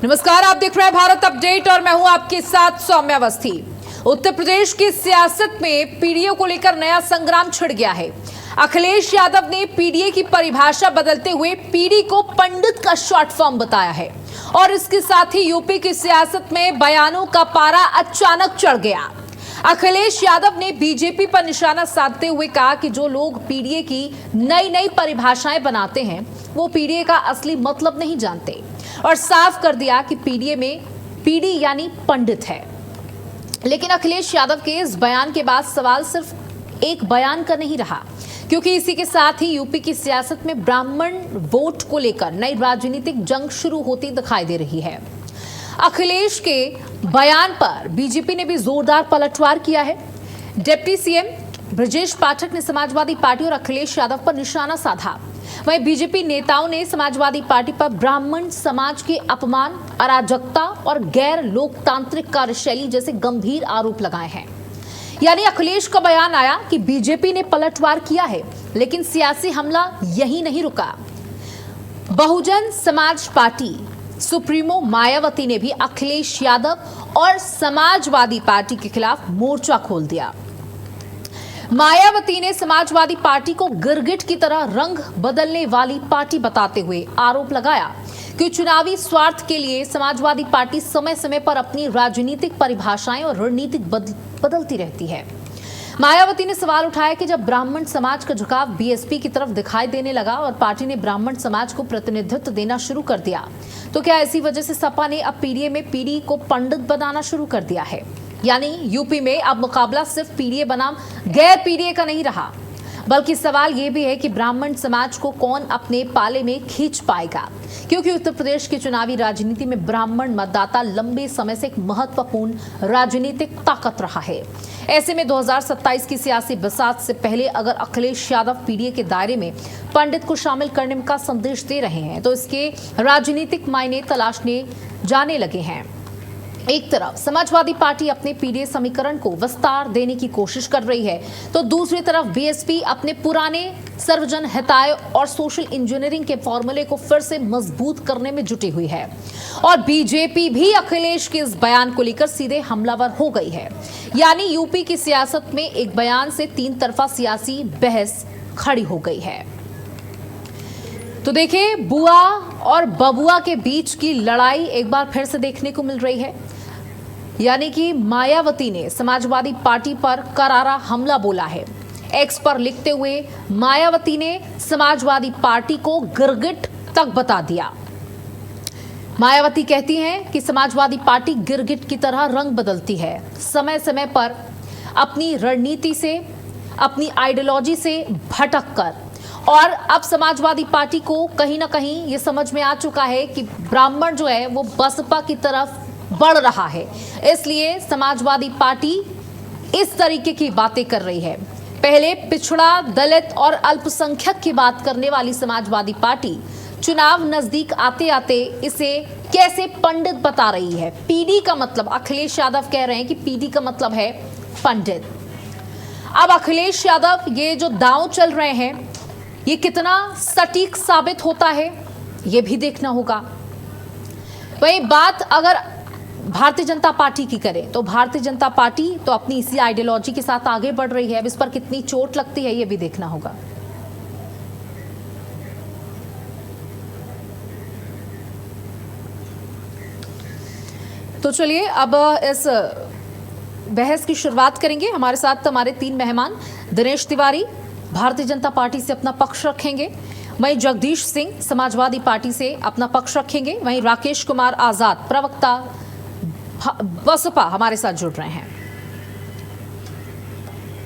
नमस्कार, आप देख रहे हैं भारत अपडेट और मैं हूं आपके साथ सौम्या अवस्थी। उत्तर प्रदेश की सियासत में पीडीए को लेकर नया संग्राम छिड़ गया है। अखिलेश यादव ने पीडीए की परिभाषा बदलते हुए पीडी को पंडित का शॉर्ट फॉर्म बताया है और इसके साथ ही यूपी की सियासत में बयानों का पारा अचानक चढ़ गया। अखिलेश यादव ने बीजेपी पर निशाना साधते हुए कहा कि जो लोग पीडीए की नई नई परिभाषाएं बनाते हैं वो पीडीए का असली मतलब नहीं जानते और साफ कर दिया कि पीडीए में पीडी यानी पंडित है। लेकिन अखिलेश यादव के इस बयान के बाद सवाल सिर्फ एक बयान का नहीं रहा, क्योंकि इसी के साथ ही यूपी की सियासत में ब्राह्मण वोट को लेकर नई राजनीतिक जंग शुरू होती दिखाई दे रही है। अखिलेश के बयान पर बीजेपी ने भी जोरदार पलटवार किया है। डिप्टी सीएम ब्रजेश पाठक ने समाजवादी पार्टी और अखिलेश यादव पर निशाना साधा। वहीं बीजेपी नेताओं ने समाजवादी पार्टी पर ब्राह्मण समाज के अपमान, अराजकता और गैर लोकतांत्रिक कार्यशैली जैसे गंभीर आरोप लगाए हैं। यानी अखिलेश का बयान आया कि बीजेपी ने पलटवार किया है, लेकिन सियासी हमला यही नहीं रुका। बहुजन समाज पार्टी सुप्रीमो मायावती ने भी अखिलेश यादव और समाजवादी पार्टी के खिलाफ मोर्चा खोल दिया। मायावती ने समाजवादी पार्टी को गिरगिट की तरह रंग बदलने वाली पार्टी बताते हुए आरोप लगाया कि चुनावी स्वार्थ के लिए समाजवादी पार्टी समय समय पर अपनी राजनीतिक परिभाषाएं और रणनीति बदलती रहती है। मायावती ने सवाल उठाया कि जब ब्राह्मण समाज का झुकाव बीएसपी की तरफ दिखाई देने लगा और पार्टी ने ब्राह्मण समाज को प्रतिनिधित्व देना शुरू कर दिया, तो क्या इसी वजह से सपा ने अब पीडीए में पीडी को पंडित बनाना शुरू कर दिया है? यानी यूपी में अब मुकाबला सिर्फ पीडीए बनाम गैर पीडीए का नहीं रहा, बल्कि सवाल यह भी है कि ब्राह्मण समाज को कौन अपने पाले में खींच पाएगा, क्योंकि उत्तर प्रदेश की चुनावी राजनीति में ब्राह्मण मतदाता लंबे समय से एक महत्वपूर्ण राजनीतिक ताकत रहा है। ऐसे में 2027 की सियासी बसात से पहले अगर अखिलेश यादव पीडीए के दायरे में पंडित को शामिल करने का संदेश दे रहे हैं, तो इसके राजनीतिक मायने तलाशने जाने लगे हैं। एक तरफ समाजवादी पार्टी अपने पीडीए समीकरण को विस्तार देने की कोशिश कर रही है, तो दूसरी तरफ बीएसपी अपने पुराने सर्वजन हिताय और सोशल इंजीनियरिंग के फॉर्मूले को फिर से मजबूत करने में जुटी हुई है। और बीजेपी भी अखिलेश के इस बयान को लेकर सीधे हमलावर हो गई है। यानी यूपी की सियासत में एक बयान से तीन तरफा सियासी बहस खड़ी हो गई है। तो देखिए, बुआ और बबुआ के बीच की लड़ाई एक बार फिर से देखने को मिल रही है। यानी कि मायावती ने समाजवादी पार्टी पर करारा हमला बोला है। एक्स पर लिखते हुए मायावती ने समाजवादी पार्टी को गिरगिट तक बता दिया। मायावती कहती हैं कि समाजवादी पार्टी गिरगिट की तरह रंग बदलती है, समय समय पर अपनी रणनीति से, अपनी आइडियोलॉजी से भटक कर। और अब समाजवादी पार्टी को कहीं ना कहीं ये समझ में आ चुका है कि ब्राह्मण जो है वो बसपा की तरफ बढ़ रहा है, इसलिए समाजवादी पार्टी इस तरीके की बातें कर रही है। पहले पिछड़ा, दलित और अल्पसंख्यक की बात करने वाली समाजवादी पार्टी चुनाव नजदीक आते आते इसे कैसे पंडित बता रही है। पीडी का मतलब, अखिलेश यादव कह रहे हैं कि पीडी का मतलब है पंडित। अब अखिलेश यादव ये जो दांव चल रहे हैं, ये कितना सटीक साबित होता है ये भी देखना होगा। वही बात अगर भारतीय जनता पार्टी की करें, तो भारतीय जनता पार्टी तो अपनी इसी आइडियोलॉजी के साथ आगे बढ़ रही है। अब इस पर कितनी चोट लगती है ये भी देखना होगा। तो चलिए अब इस बहस की शुरुआत करेंगे। हमारे साथ हमारे तीन मेहमान, दिनेश तिवारी भारतीय जनता पार्टी से अपना पक्ष रखेंगे, वहीं जगदीश सिंह समाजवादी पार्टी से अपना पक्ष रखेंगे, वहीं राकेश कुमार आजाद प्रवक्ता बसपा हमारे साथ जुड़ रहे हैं।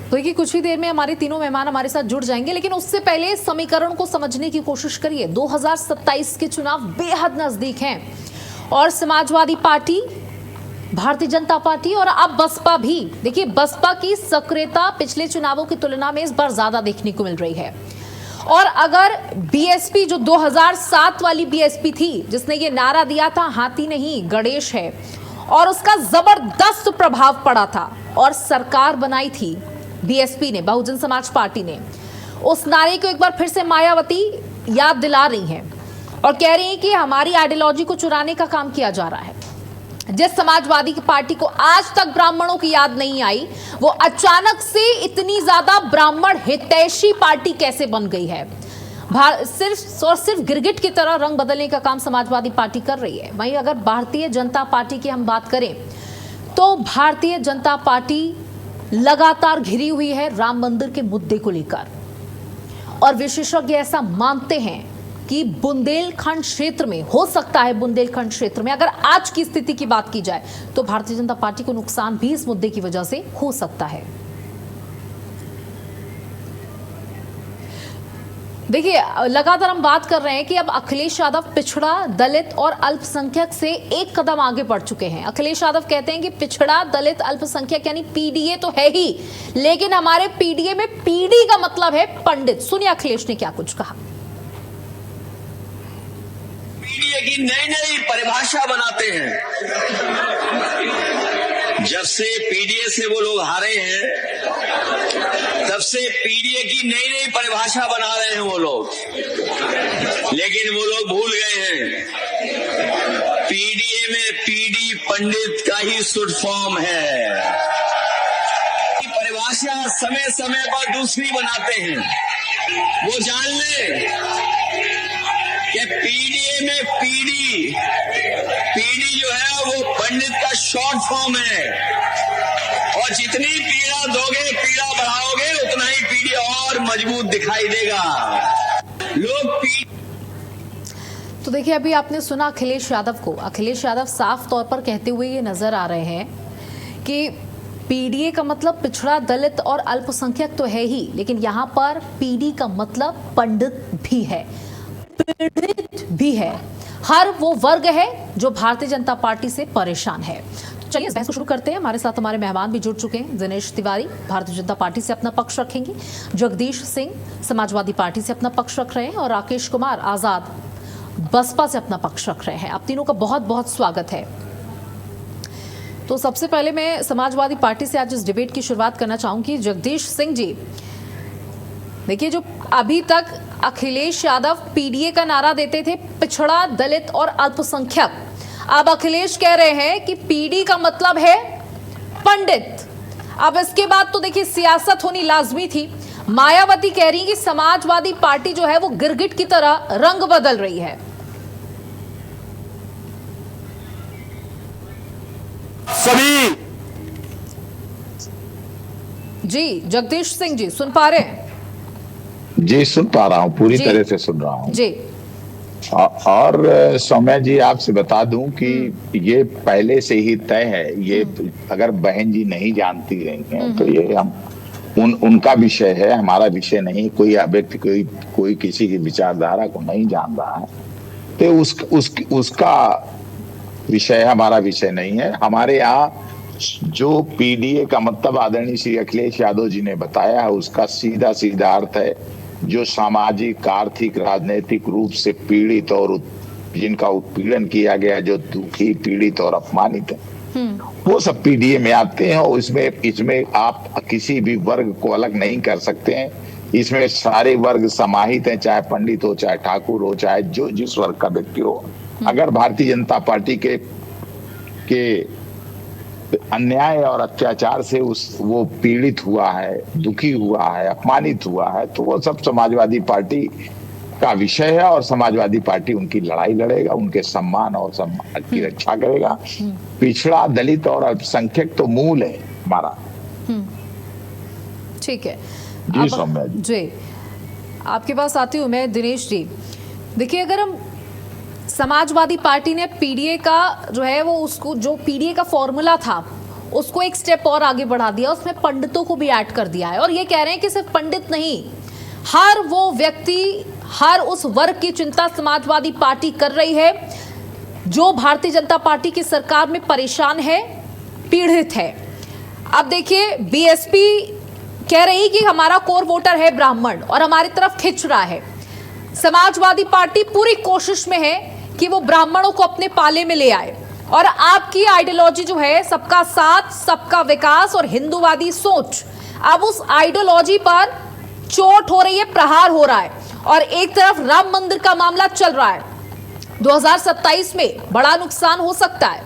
तो देखिए, कुछ ही देर में हमारे तीनों मेहमान हमारे साथ जुड़ जाएंगे, लेकिन उससे पहले समीकरण को समझने की कोशिश करिए। 2027 के चुनाव बेहद नजदीक हैं और समाजवादी पार्टी, भारतीय जनता पार्टी और अब बसपा भी, देखिए बसपा की सक्रियता पिछले चुनावों की तुलना में इस बार ज्यादा देखने को मिल रही है। और अगर बीएसपी जो 2007 वाली बीएसपी थी, जिसने ये नारा दिया था हाथी नहीं गणेश है, और उसका जबरदस्त प्रभाव पड़ा था और सरकार बनाई थी बीएसपी ने, बहुजन समाज पार्टी ने, उस नारे को एक बार फिर से मायावती याद दिला रही हैं। और कह रही हैं कि हमारी आइडियोलॉजी को चुराने का काम किया जा रहा है। जिस समाजवादी की पार्टी को आज तक ब्राह्मणों की याद नहीं आई, वो अचानक से इतनी ज्यादा ब्राह्मण हितैषी पार्टी कैसे बन गई है। सिर्फ और सिर्फ गिरगिट की तरह रंग बदलने का काम समाजवादी पार्टी कर रही है। वहीं अगर भारतीय जनता पार्टी की हम बात करें तो भारतीय जनता पार्टी लगातार घिरी हुई है राम मंदिर के मुद्दे को लेकर, और विशेषज्ञ ऐसा मानते हैं कि बुंदेलखंड क्षेत्र में हो सकता है, बुंदेलखंड क्षेत्र में अगर आज की स्थिति की बात की जाए तो भारतीय जनता पार्टी को नुकसान भी इस मुद्दे की वजह से हो सकता है। देखिए, लगातार हम बात कर रहे हैं कि अब अखिलेश यादव पिछड़ा, दलित और अल्पसंख्यक से एक कदम आगे बढ़ चुके हैं। अखिलेश यादव कहते हैं कि पिछड़ा, दलित, अल्पसंख्यक यानी पीडीए तो है ही, लेकिन हमारे पीडीए में पीडी का मतलब है पंडित। सुनिए अखिलेश ने क्या कुछ कहा। पीडीए की नई नई परिभाषा बनाते हैं। जब से पीडीए से वो लोग हारे हैं तब से पीडीए की नई नई परिभाषा बना रहे हैं वो लोग, लेकिन वो लोग भूल गए हैं पीडीए में पीडी पंडित का ही शुद्ध फॉर्म है। परिभाषा समय समय पर दूसरी बनाते हैं। वो जान ले कि पीडीए में पीडी जो है वो पंडित का शॉर्ट फॉर्म है, और जितनी पीड़ा दोगे, पीड़ा बढ़ाओगे, उतना ही पीडी और मजबूत दिखाई देगा। लोग तो देखिए, अभी आपने सुना अखिलेश यादव को। अखिलेश यादव साफ तौर पर कहते हुए ये नजर आ रहे हैं कि पीडीए का मतलब पिछड़ा, दलित और अल्पसंख्यक तो है ही, लेकिन यहाँ पर पीडी का मतलब पंडित भी है, पीड़ित भी है। हर वो वर्ग है जो भारतीय जनता पार्टी से परेशान है। चलिए इस बहस को शुरू करते हैं। हमारे साथ हमारे मेहमान भी जुड़ चुके हैं। दिनेश तिवारी भारतीय जनता पार्टी से अपना पक्ष रखेंगे, जगदीश सिंह समाजवादी पार्टी से अपना पक्ष रख रहे हैं, और राकेश कुमार आजाद बसपा से अपना पक्ष रख रहे हैं। आप तीनों का बहुत बहुत स्वागत है। तो सबसे पहले मैं समाजवादी पार्टी से आज इस डिबेट की शुरुआत करना चाहूंगी। जगदीश सिंह जी, देखिए, जो अभी तक अखिलेश यादव पीडीए का नारा देते थे, पिछड़ा, दलित और अल्पसंख्यक, अब अखिलेश कह रहे हैं कि पीडी का मतलब है पंडित। अब इसके बाद तो देखिए सियासत होनी लाजमी थी। मायावती कह रही कि समाजवादी पार्टी जो है वो गिरगिट की तरह रंग बदल रही है। सभी जी जगदीश सिंह जी सुन पा रहे हैं? जी सुन पा रहा हूँ, पूरी तरह से सुन रहा हूँ जी। और सौम्या जी, आपसे बता दूं कि ये पहले से ही तय है। ये अगर बहन जी नहीं जानती रही हैं तो ये हम उनका विषय है, हमारा विषय नहीं। कोई व्यक्ति कोई किसी की विचारधारा को नहीं जान रहा है तो उसका विषय हमारा विषय नहीं है। हमारे यहाँ जो पीडीए का मतलब आदरणीय श्री अखिलेश यादव जी ने बताया है, उसका सीधा सीधा अर्थ है जो सामाजिक, आर्थिक, राजनीतिक रूप से पीड़ित और जिनका उत्पीड़न किया गया, जो दुखी, पीड़ित और अपमानित है, वो सब पीडीए में आते हैं। और इसमें आप किसी भी वर्ग को अलग नहीं कर सकते हैं। इसमें सारे वर्ग समाहित हैं, चाहे पंडित हो, चाहे ठाकुर हो, चाहे जो जिस वर्ग का व्यक्ति हो। अगर भारतीय जनता पार्टी के अन्याय और अत्याचार से वो पीड़ित हुआ है, दुखी हुआ है, अपमानित हुआ है, तो वो सब समाजवादी पार्टी का विषय है, और समाजवादी पार्टी उनकी लड़ाई लड़ेगा, उनके सम्मान और सम्मान की रक्षा करेगा। पिछड़ा, दलित और अल्पसंख्यक तो मूल है हमारा। ठीक है जी सौम्या जी, आपके पास आती हूँ मैं। दिनेश जी, देखिए, अगर हम समाजवादी पार्टी ने पीडीए का जो है वो उसको जो पीडीए का फॉर्मूला था उसको एक स्टेप और आगे बढ़ा दिया, उसमें पंडितों को भी ऐड कर दिया है। और ये कह रहे हैं कि सिर्फ पंडित नहीं, हर वो व्यक्ति, हर उस वर्ग की चिंता समाजवादी पार्टी कर रही है जो भारतीय जनता पार्टी की सरकार में परेशान है, पीड़ित है। अब देखिए, बीएसपी कह रही कि हमारा कोर वोटर है ब्राह्मण और हमारी तरफ खिंच रहा है। समाजवादी पार्टी पूरी कोशिश में है कि वो ब्राह्मणों को अपने पाले में ले आए, और आपकी आइडियोलॉजी जो है सबका साथ, सबका विकास और हिंदूवादी सोच, अब उस आइडियोलॉजी पर चोट हो रही है, प्रहार हो रहा है। और एक तरफ राम मंदिर का मामला चल रहा है, 2027 में बड़ा नुकसान हो सकता है।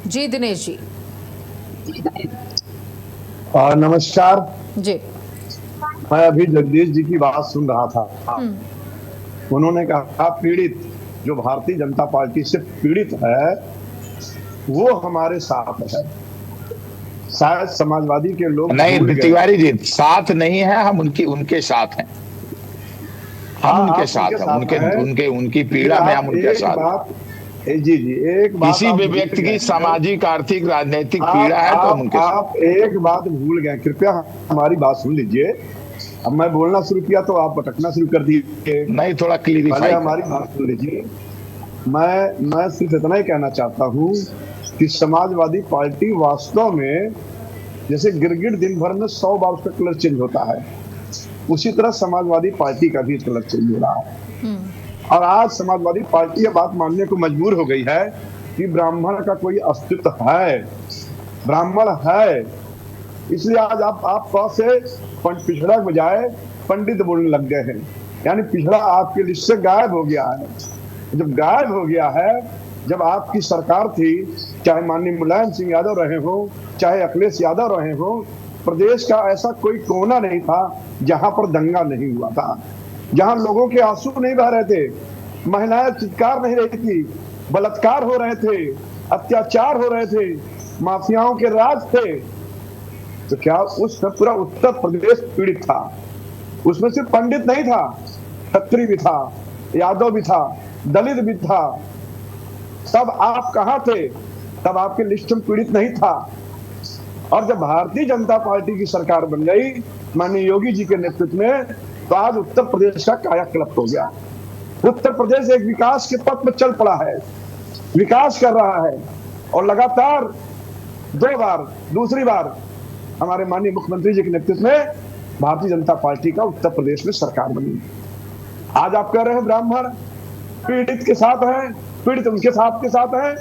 जी दिनेश जी। नमस्कार जी। मैं अभी जगदीश जी की बात सुन रहा था। उन्होंने कहा पीड़ित जो भारतीय जनता पार्टी से पीड़ित है वो हमारे साथ है। शायद समाजवादी के लोग नहीं भूल गए। तिवारी जी, साथ नहीं है, हम उनके साथ हैं। हम उनके साथ हैं, उनकी पीड़ा में हम उनके साथ। जी एक बात किसी भी व्यक्ति की सामाजिक, आर्थिक, राजनीतिक पीड़ा है तो हम उनके साथ। आप एक बात भूल गए, कृपया हमारी बात सुन लीजिए। अब मैं बोलना शुरू किया तो आप भटकना शुरू कर दिए। नहीं, थोड़ा क्लियरिफाई हमारी बात सुन लीजिए। मैं सिर्फ इतना ही कहना चाहता हूँ कि समाजवादी पार्टी वास्तव में जैसे गिरगिट दिन भर में 100 बार उसका कलर चेंज होता है, उसी तरह समाजवादी पार्टी का भी कलर चेंज हो रहा है। और आज समाजवादी पार्टी ये बात मानने को मजबूर हो गई है कि ब्राह्मण का कोई अस्तित्व है, ब्राह्मण है। इसलिए आज आप से पिछड़ा के बजाय पंडित बोलने लग गए हैं, यानी पिछड़ा आपके लिस्ट से गायब हो गया है। जब गायब हो गया है, जब आपकी सरकार थी, चाहे माननीय मुलायम सिंह यादव रहे हो, चाहे अखिलेश यादव रहे हो, प्रदेश का ऐसा कोई कोना नहीं था जहां पर दंगा नहीं हुआ था, जहां लोगों के आंसू नहीं बह रहे थे, महिलाएं चित्कार नहीं रही थी, बलात्कार हो रहे थे, अत्याचार हो रहे थे, माफियाओं के राज थे। तो क्या उसमें पूरा उत्तर प्रदेश पीड़ित था? उसमें सिर्फ पंडित नहीं था, खत्री भी था, यादव भी था, दलित भी था। तब आप कहां थे? तब आपके लिस्ट में पीड़ित नहीं था। और जब भारतीय जनता पार्टी की सरकार बन गई माननीय योगी जी के नेतृत्व में, तो आज उत्तर प्रदेश का कायाकल्प हो गया। उत्तर प्रदेश एक विकास के पथ में चल पड़ा है, विकास कर रहा है। और लगातार दूसरी बार हमारे माननीय मुख्यमंत्री जी के नेतृत्व में भारतीय जनता पार्टी का उत्तर प्रदेश में सरकार बनी। आज आप कह रहे हैं ब्राह्मण पीड़ित के साथ हैं, पीड़ित उनके साथ हैं।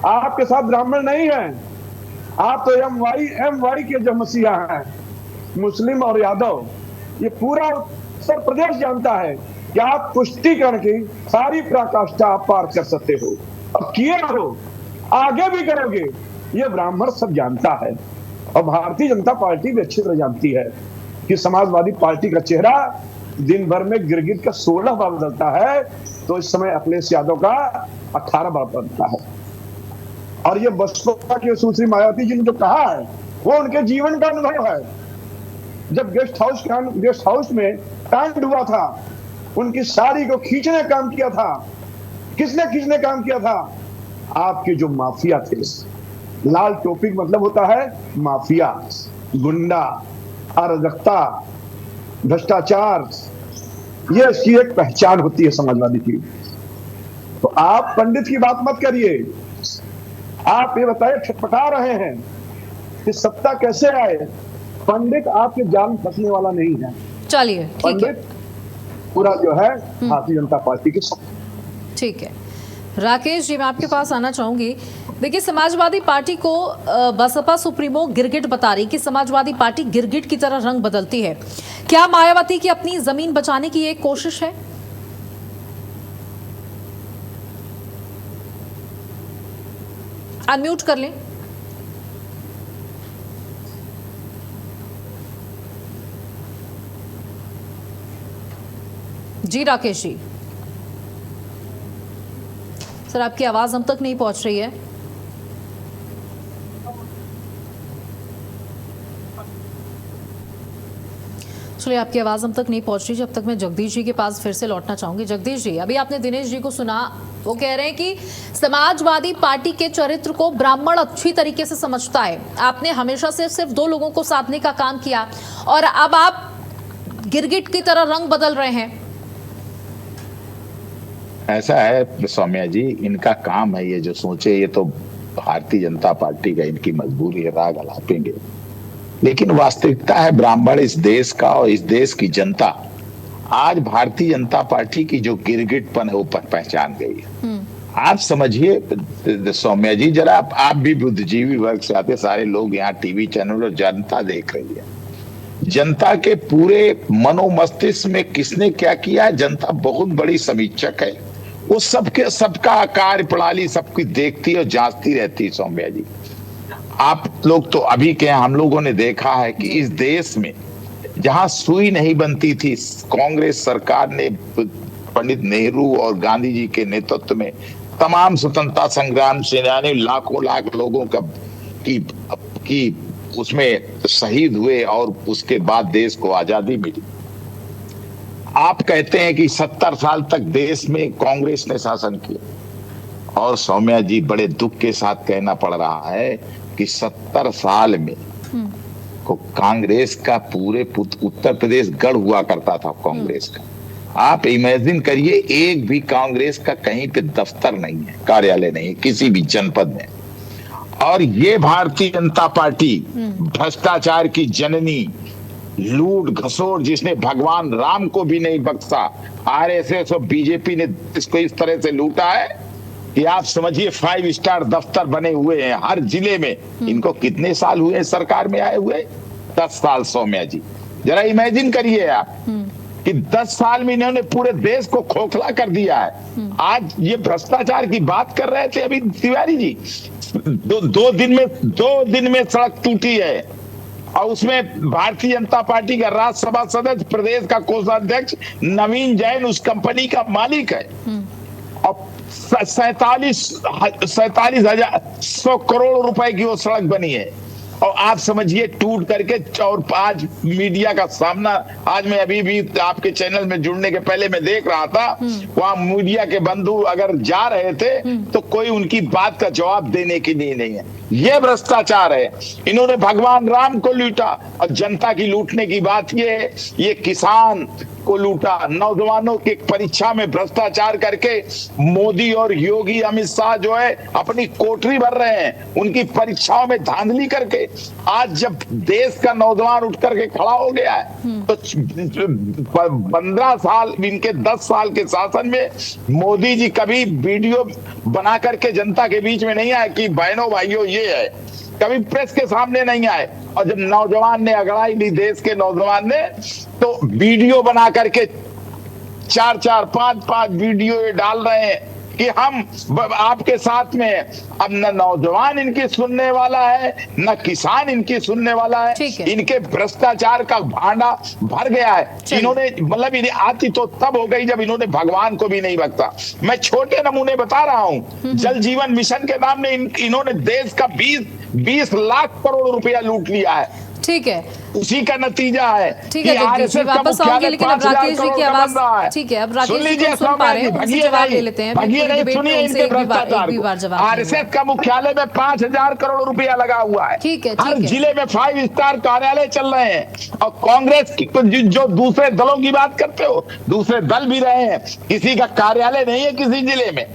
आपके साथ ब्राह्मण नहीं है, आप तो एम वाई के जो मसीहा हैं, मुस्लिम और यादव। ये पूरा उत्तर प्रदेश जानता है कि आप पुष्टिकरण की सारी पराकाष्ठा आप पार कर सकते हो, अब किए हो, आगे भी करोगे, ये ब्राह्मण सब जानता है। और भारतीय जनता पार्टी भी अच्छी तरह जानती है कि समाजवादी पार्टी का चेहरा दिन भर में गिरगिट का 16 बार बदलता है, तो इस समय अखिलेश यादव का 18 बार बदलता है। और ये बसपा की सुश्री मायावती जी ने जो कहा है वो उनके जीवन का अनुभव है। जब गेस्ट हाउस में कांड हुआ था, उनकी साड़ी को खींचने काम किया था। किसने खींचने काम किया था? आपके जो माफिया थे। लाल टोपी मतलब होता है माफिया, गुंडा, अराजकता, भ्रष्टाचार, ये इसकी एक पहचान होती है समाजवादी की। तो आप पंडित की बात मत करिए, आप ये बताइए, छटपटा रहे हैं कि सत्ता कैसे आए। पंडित आपके जाल में फंसने वाला नहीं है। चलिए ठीक है, पूरा जो है भारतीय जनता पार्टी के साथ। ठीक है राकेश जी, मैं आपके पास आना चाहूंगी। देखिए, समाजवादी पार्टी को बसपा सुप्रीमो गिरगिट बता रही कि समाजवादी पार्टी गिरगिट की तरह रंग बदलती है। क्या मायावती की अपनी जमीन बचाने की एक कोशिश है? अनम्यूट कर लें। जी राकेश जी, सर आपकी आवाज हम तक नहीं पहुंच रही है। चलिए, आपकी आवाज हम तक नहीं पहुंच रही। जब तक मैं जगदीश जी के पास फिर से लौटना चाहूंगी। जगदीश जी, अभी आपने दिनेश जी को सुना, वो कह रहे हैं कि समाजवादी पार्टी के चरित्र को ब्राह्मण अच्छी तरीके से समझता है। आपने हमेशा से सिर्फ 2 लोगों को साधने का काम किया और अब आप गिरगिट की तरह रंग बदल रहे हैं। ऐसा है सौम्या जी, इनका काम है ये जो सोचे, ये तो भारतीय जनता पार्टी का इनकी मजबूरी है, राग अलापेंगे। लेकिन वास्तविकता है ब्राह्मण इस देश का और इस देश की जनता आज भारतीय जनता पार्टी की जो गिरगिटपन है वो पहचान गई है। आप समझिए सौम्या जी, जरा आप भी बुद्धिजीवी वर्ग से आते, सारे लोग यहाँ टीवी चैनल और जनता देख रही है। जनता के पूरे मनोमस्तिष्क में किसने क्या किया है, जनता बहुत बड़ी समीक्षक है। वो सबका कार्यप्रणाली सबकी देखती और जांचती रहती है। सौम्या जी, आप लोग तो अभी के हम लोगों ने देखा है कि इस देश में जहां सुई नहीं बनती थी, कांग्रेस सरकार ने पंडित नेहरू और गांधी जी के नेतृत्व में तमाम स्वतंत्रता संग्राम सेनानी लाखों लाख लोगों की उसमें शहीद हुए और उसके बाद देश को आजादी मिली। आप कहते हैं कि 70 साल तक देश में कांग्रेस ने शासन किया, और सौम्या जी बड़े दुख के साथ कहना पड़ रहा है कि 70 साल में को कांग्रेस का पूरे उत्तर प्रदेश गढ़ हुआ करता था कांग्रेस का। आप इमेजिन करिए, एक भी कांग्रेस का कहीं पे दफ्तर नहीं है, कार्यालय नहीं है किसी भी जनपद में। और ये भारतीय जनता पार्टी भ्रष्टाचार की जननी, लूट घसोट जिसने भगवान राम को भी नहीं बख्शा, आरएसएस और बीजेपी ने इसको इस तरह से लूटा है कि आप समझिए 5 स्टार दफ्तर बने हुए हैं हर जिले में। इनको कितने साल हुए हैं सरकार में आए हुए? 10 साल। सौम्या जी जरा इमेजिन करिए आप कि 10 साल में इन्होंने पूरे देश को खोखला कर दिया है। आज ये भ्रष्टाचार की बात कर रहे थे अभी तिवारी जी, दो दिन में सड़क टूटी है, और उसमें भारतीय जनता पार्टी का राज्यसभा सदस्य, प्रदेश का कोषाध्यक्ष नवीन जैन उस कंपनी का मालिक है, और 47,100 करोड़ रुपए की वो सड़क बनी है। और आप समझिए टूट करके, और आज मीडिया का सामना, आज मैं अभी भी आपके चैनल में जुड़ने के पहले मैं देख रहा था, वहां मीडिया के बंधु अगर जा रहे थे तो कोई उनकी बात का जवाब देने के लिए नहीं है। ये भ्रष्टाचार है। इन्होंने भगवान राम को लूटा, और जनता की लूटने की बात ये है, ये किसान को लूटा, नौजवानों की परीक्षा में भ्रष्टाचार करके मोदी और योगी अमित शाह जो है अपनी कोठरी भर रहे हैं, उनकी परीक्षाओं में धांधली करके। आज जब देश का नौजवान उठ करके खड़ा हो गया है तो 15 साल, इनके 10 साल के शासन में मोदी जी कभी वीडियो बना करके जनता के बीच में नहीं आए कि बहनों भाइयों ये है, कभी प्रेस के सामने नहीं आए। और जब नौजवान ने अगड़ाई ली, देश के नौजवान ने, तो वीडियो बना करके 4-4, 5-5 वीडियो ये डाल रहे हैं कि हम आपके साथ में हैं। अब न नौजवान इनकी सुनने वाला है, न किसान इनकी सुनने वाला है। इनके भ्रष्टाचार का भांडा भर गया है। इन्होंने मतलब इन्हें आती तो तब हो गई जब इन्होंने भगवान को भी नहीं बख्शा। मैं छोटे नमूने बता रहा हूँ। जल जीवन मिशन के नाम में इन्होंने देश का 20 लाख करोड़ रुपया लूट लिया है। ठीक है, उसी का नतीजा है। ठीक है जगदीश जी, वापस आऊंगी, लेकिन अब राकेश जी की आवाज, ठीक है, अब राकेश जी को सुन पा रहे हैं, उनसे जवाब ले लेते हैं। एक बार जवाब। आरएसएस का मुख्यालय में 5,000 करोड़ रुपया लगा हुआ है। ठीक है, हर जिले में 5 स्टार कार्यालय चल रहे हैं। और कांग्रेस की जो दूसरे दलों की बात करते हो, दूसरे दल भी रहे हैं, किसी का कार्यालय नहीं है किसी जिले में।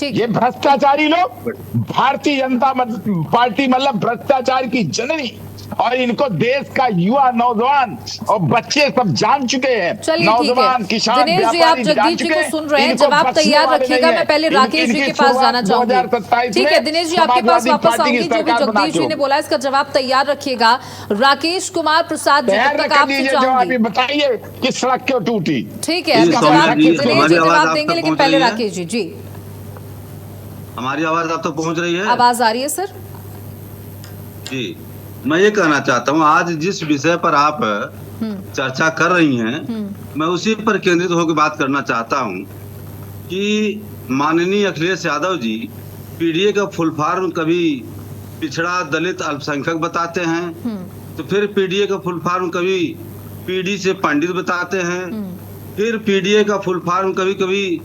ये भ्रष्टाचारी लोग, भारतीय जनता पार्टी मतलब भ्रष्टाचार की जननी, और इनको देश का युवा, नौजवान और बच्चे सब जान चुके हैं। नौजवान, किसान, दिनेश जी, आप जगदीश जी को सुन रहे हैं, जवाब तैयार रखिएगा। मैं पहले राकेश जी के पास जाना चाहूंगी। ठीक है दिनेश जी, आपके पास वापस आऊंगी। जो भी जगदीश जी ने बोला इसका जवाब तैयार रखिएगा। राकेश कुमार प्रसाद जी, तब तक आपसे चाहूंगी, बताइए कि सड़क क्यों टूटी। ठीक है, दिनेश जी जवाब देंगे, लेकिन पहले राकेश जी। जी, हमारी आवाज आप तक पहुंच रही है? आवाज आ रही है सर जी। मैं ये कहना चाहता हूँ, आज जिस विषय पर आप चर्चा कर रही हैं, मैं उसी पर केंद्रित होकर बात करना चाहता हूँ कि माननीय अखिलेश यादव जी पीडीए का फुल फॉर्म कभी पिछड़ा, दलित, अल्पसंख्यक बताते हैं, तो फिर पीडीए का फुल फॉर्म कभी पीडी से पंडित बताते हैं, फिर पीडीए का फुल फॉर्म कभी कभी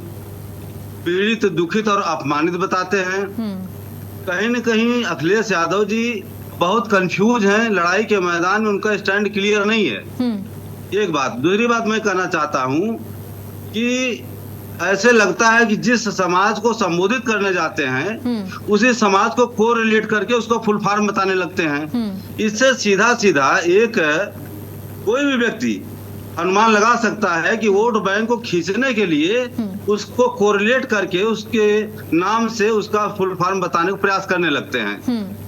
पीड़ित, दुखित और अपमानित बताते हैं। कहीं न कहीं अखिलेश यादव जी बहुत कंफ्यूज हैं। लड़ाई के मैदान में उनका स्टैंड क्लियर नहीं है। एक बात। दूसरी बात मैं कहना चाहता हूं कि ऐसे लगता है कि जिस समाज को संबोधित करने जाते हैं उसी समाज को कोरिलेट करके उसको फुल फॉर्म बताने लगते हैं। इससे सीधा सीधा एक कोई भी व्यक्ति अनुमान लगा सकता है कि वोट बैंक को खींचने के लिए उसको कोरिलेट करके उसके नाम से उसका फुल फॉर्म बताने का प्रयास करने लगते हैं।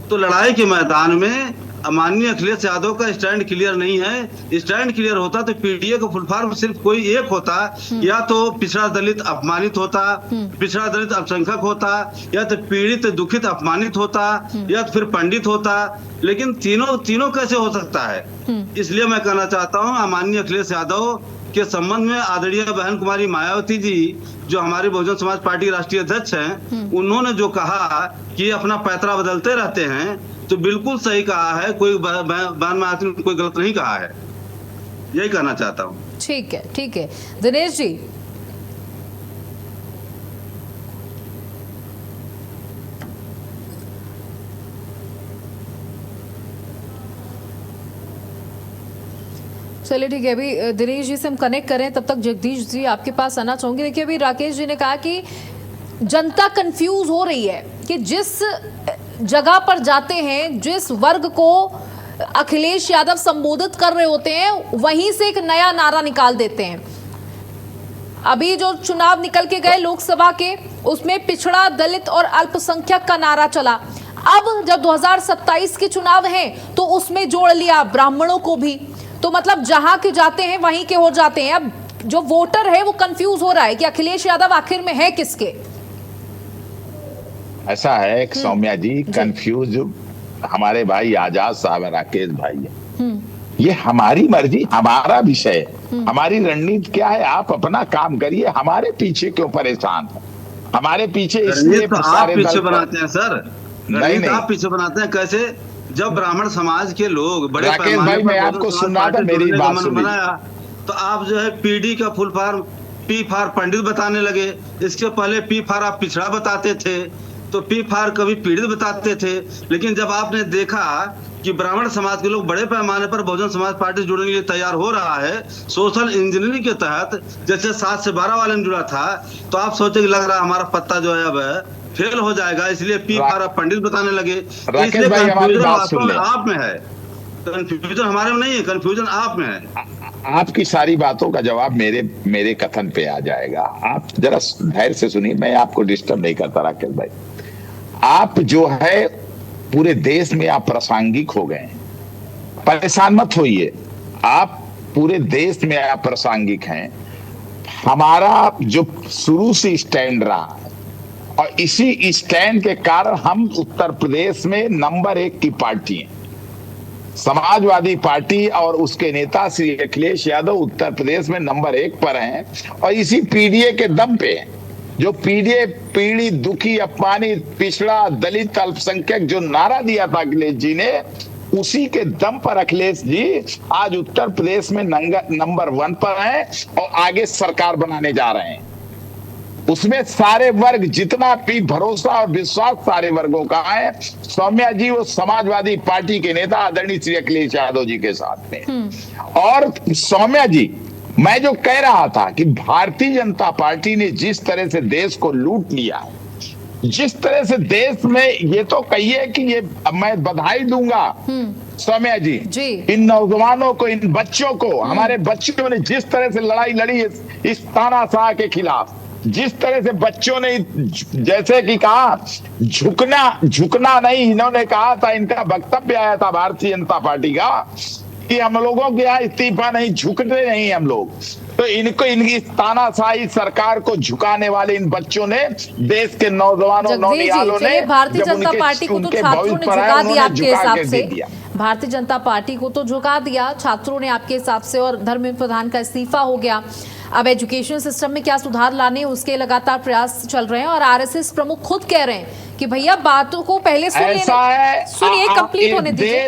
तो लड़ाई के मैदान में माननीय अखिलेश यादव का स्टैंड क्लियर नहीं है। स्टैंड क्लियर होता तो पीडीए का फुल फॉर्म सिर्फ कोई एक होता, या तो पिछड़ा दलित अपमानित होता, पिछड़ा दलित अल्पसंख्यक होता, या तो पीड़ित दुखित अपमानित होता, या तो फिर पंडित होता। लेकिन तीनों कैसे हो सकता है? इसलिए मैं कहना चाहता हूँ माननीय अखिलेश यादव के संबंध में आदरणीय बहन कुमारी मायावती जी, जो हमारे बहुजन समाज पार्टी राष्ट्रीय अध्यक्ष हैं, उन्होंने जो कहा कि अपना पैतरा बदलते रहते हैं, तो बिल्कुल सही कहा है। कोई बयान में कोई गलत नहीं कहा है, यही कहना चाहता हूँ। ठीक है, ठीक है। दिनेश जी, चलिए ठीक है, अभी दिनेश जी से हम कनेक्ट करें, तब तक जगदीश जी आपके पास आना चाहूंगी। देखिए, अभी राकेश जी ने कहा कि जनता कंफ्यूज हो रही है कि जिस जगह पर जाते हैं, जिस वर्ग को अखिलेश यादव संबोधित कर रहे होते हैं, वहीं से एक नया नारा निकाल देते हैं। अभी जो चुनाव निकल के गए लोकसभा के, उसमें पिछड़ा दलित और अल्पसंख्यक का नारा चला। अब जब 2027 के चुनाव हैं तो उसमें जोड़ लिया ब्राह्मणों को भी। तो मतलब जहां के जाते हैं वहीं के हो जाते हैं। अब जो वोटर है वो कंफ्यूज हो रहा है कि अखिलेश यादव आखिर में है किसके। ऐसा है सौम्या जी, कंफ्यूज हमारे भाई आजाद साहब है, राकेश भाई है। ये हमारी मर्जी, हमारा विषय, हमारी रणनीति क्या है। आप अपना काम करिए, हमारे पीछे क्यों परेशान है? हमारे पीछे इसलिए तो आप पीछे बनाते हैं सर, नहीं आप पीछे बनाते हैं। कैसे? जब ब्राह्मण समाज के लोग बड़े राकेश भाई, मैं आपको सुनना था, मेरी बात सुनिए। बनाया तो आप जो है पीडी का फुल फॉर्म पी फॉर पंडित बताने लगे। इसके पहले पी फॉर आप पिछड़ा बताते थे, तो पी फॉर कभी पीड़ित बताते थे। लेकिन जब आपने देखा कि ब्राह्मण समाज के लोग बड़े पैमाने पर बहुजन समाज पार्टी से जुड़ने के लिए तैयार हो रहा है, सोशल इंजीनियरिंग के तहत जैसे 7 से 12 वाले में जुड़ा था, तो आप सोचे कि लग रहा हमारा पत्ता जो है अब फेल हो जाएगा, इसलिए पी फॉर आप पंडित बताने लगे। इसलिए कंफ्यूजन आप में है, कंफ्यूजन हमारे में नहीं है, कंफ्यूजन आप में है। आपकी सारी बातों का जवाब मेरे कथन पे आ जाएगा। आप जरा धैर्य से सुनिए, मैं आपको डिस्टर्ब नहीं करता राकेश भाई। आप जो है पूरे देश में आप प्रासंगिक हो गए, परेशान मत होइए। आप पूरे देश में आप प्रासंगिक हैं। हमारा जो शुरू से स्टैंड रहा, और इसी स्टैंड के कारण हम उत्तर प्रदेश में नंबर 1 की पार्टी हैं। समाजवादी पार्टी और उसके नेता श्री अखिलेश यादव उत्तर प्रदेश में नंबर 1 पर हैं, और इसी पीडीए के दम पे हैं। जो पीडीए पीड़ित दुखी अपमानित पिछड़ा दलित अल्पसंख्यक जो नारा दिया था अखिलेश जी ने, उसी के दम पर अखिलेश जी आज उत्तर प्रदेश में नंबर 1 पर हैं और आगे सरकार बनाने जा रहे हैं। उसमें सारे वर्ग, जितना भी भरोसा और विश्वास सारे वर्गों का है, सौम्या जी वो समाजवादी पार्टी के नेता आदरणीय श्री अखिलेश यादव जी के साथ में। और सौम्या जी, मैं जो कह रहा था कि भारतीय जनता पार्टी ने जिस तरह से देश को लूट लिया, जिस तरह से देश में, ये तो कहिए कि ये मैं बधाई दूंगा सौम्या जी, इन नौजवानों को, इन बच्चों को, हमारे बच्चों ने जिस तरह से लड़ाई लड़ी इस तानाशाह के खिलाफ, जिस तरह से बच्चों ने जैसे कि कहा झुकना नहीं, इन्होंने कहा था, इनका वक्तव्य आया था भारतीय जनता पार्टी का कि हम लोगों के यहाँ इस्तीफा नहीं, झुकते नहीं हम लोग। तो इनको, इनकी तानाशाही सरकार को झुकाने वाले इन बच्चों ने, देश के नौजवानों नौनिहालों ने, भारतीय जनता पार्टी को तो छात्रों ने झुका दिया आपके हिसाब से। भारतीय जनता पार्टी को तो झुका दिया छात्रों ने आपके हिसाब से, और धर्मेंद्र प्रधान का इस्तीफा हो गया। अब एजुकेशन सिस्टम में क्या सुधार लाने, उसके लगातार प्रयास चल रहे हैं, और आरएसएस प्रमुख खुद कह रहे हैं कि भैया बातों को पहले सुनिए, कंप्लीट होने दीजिए।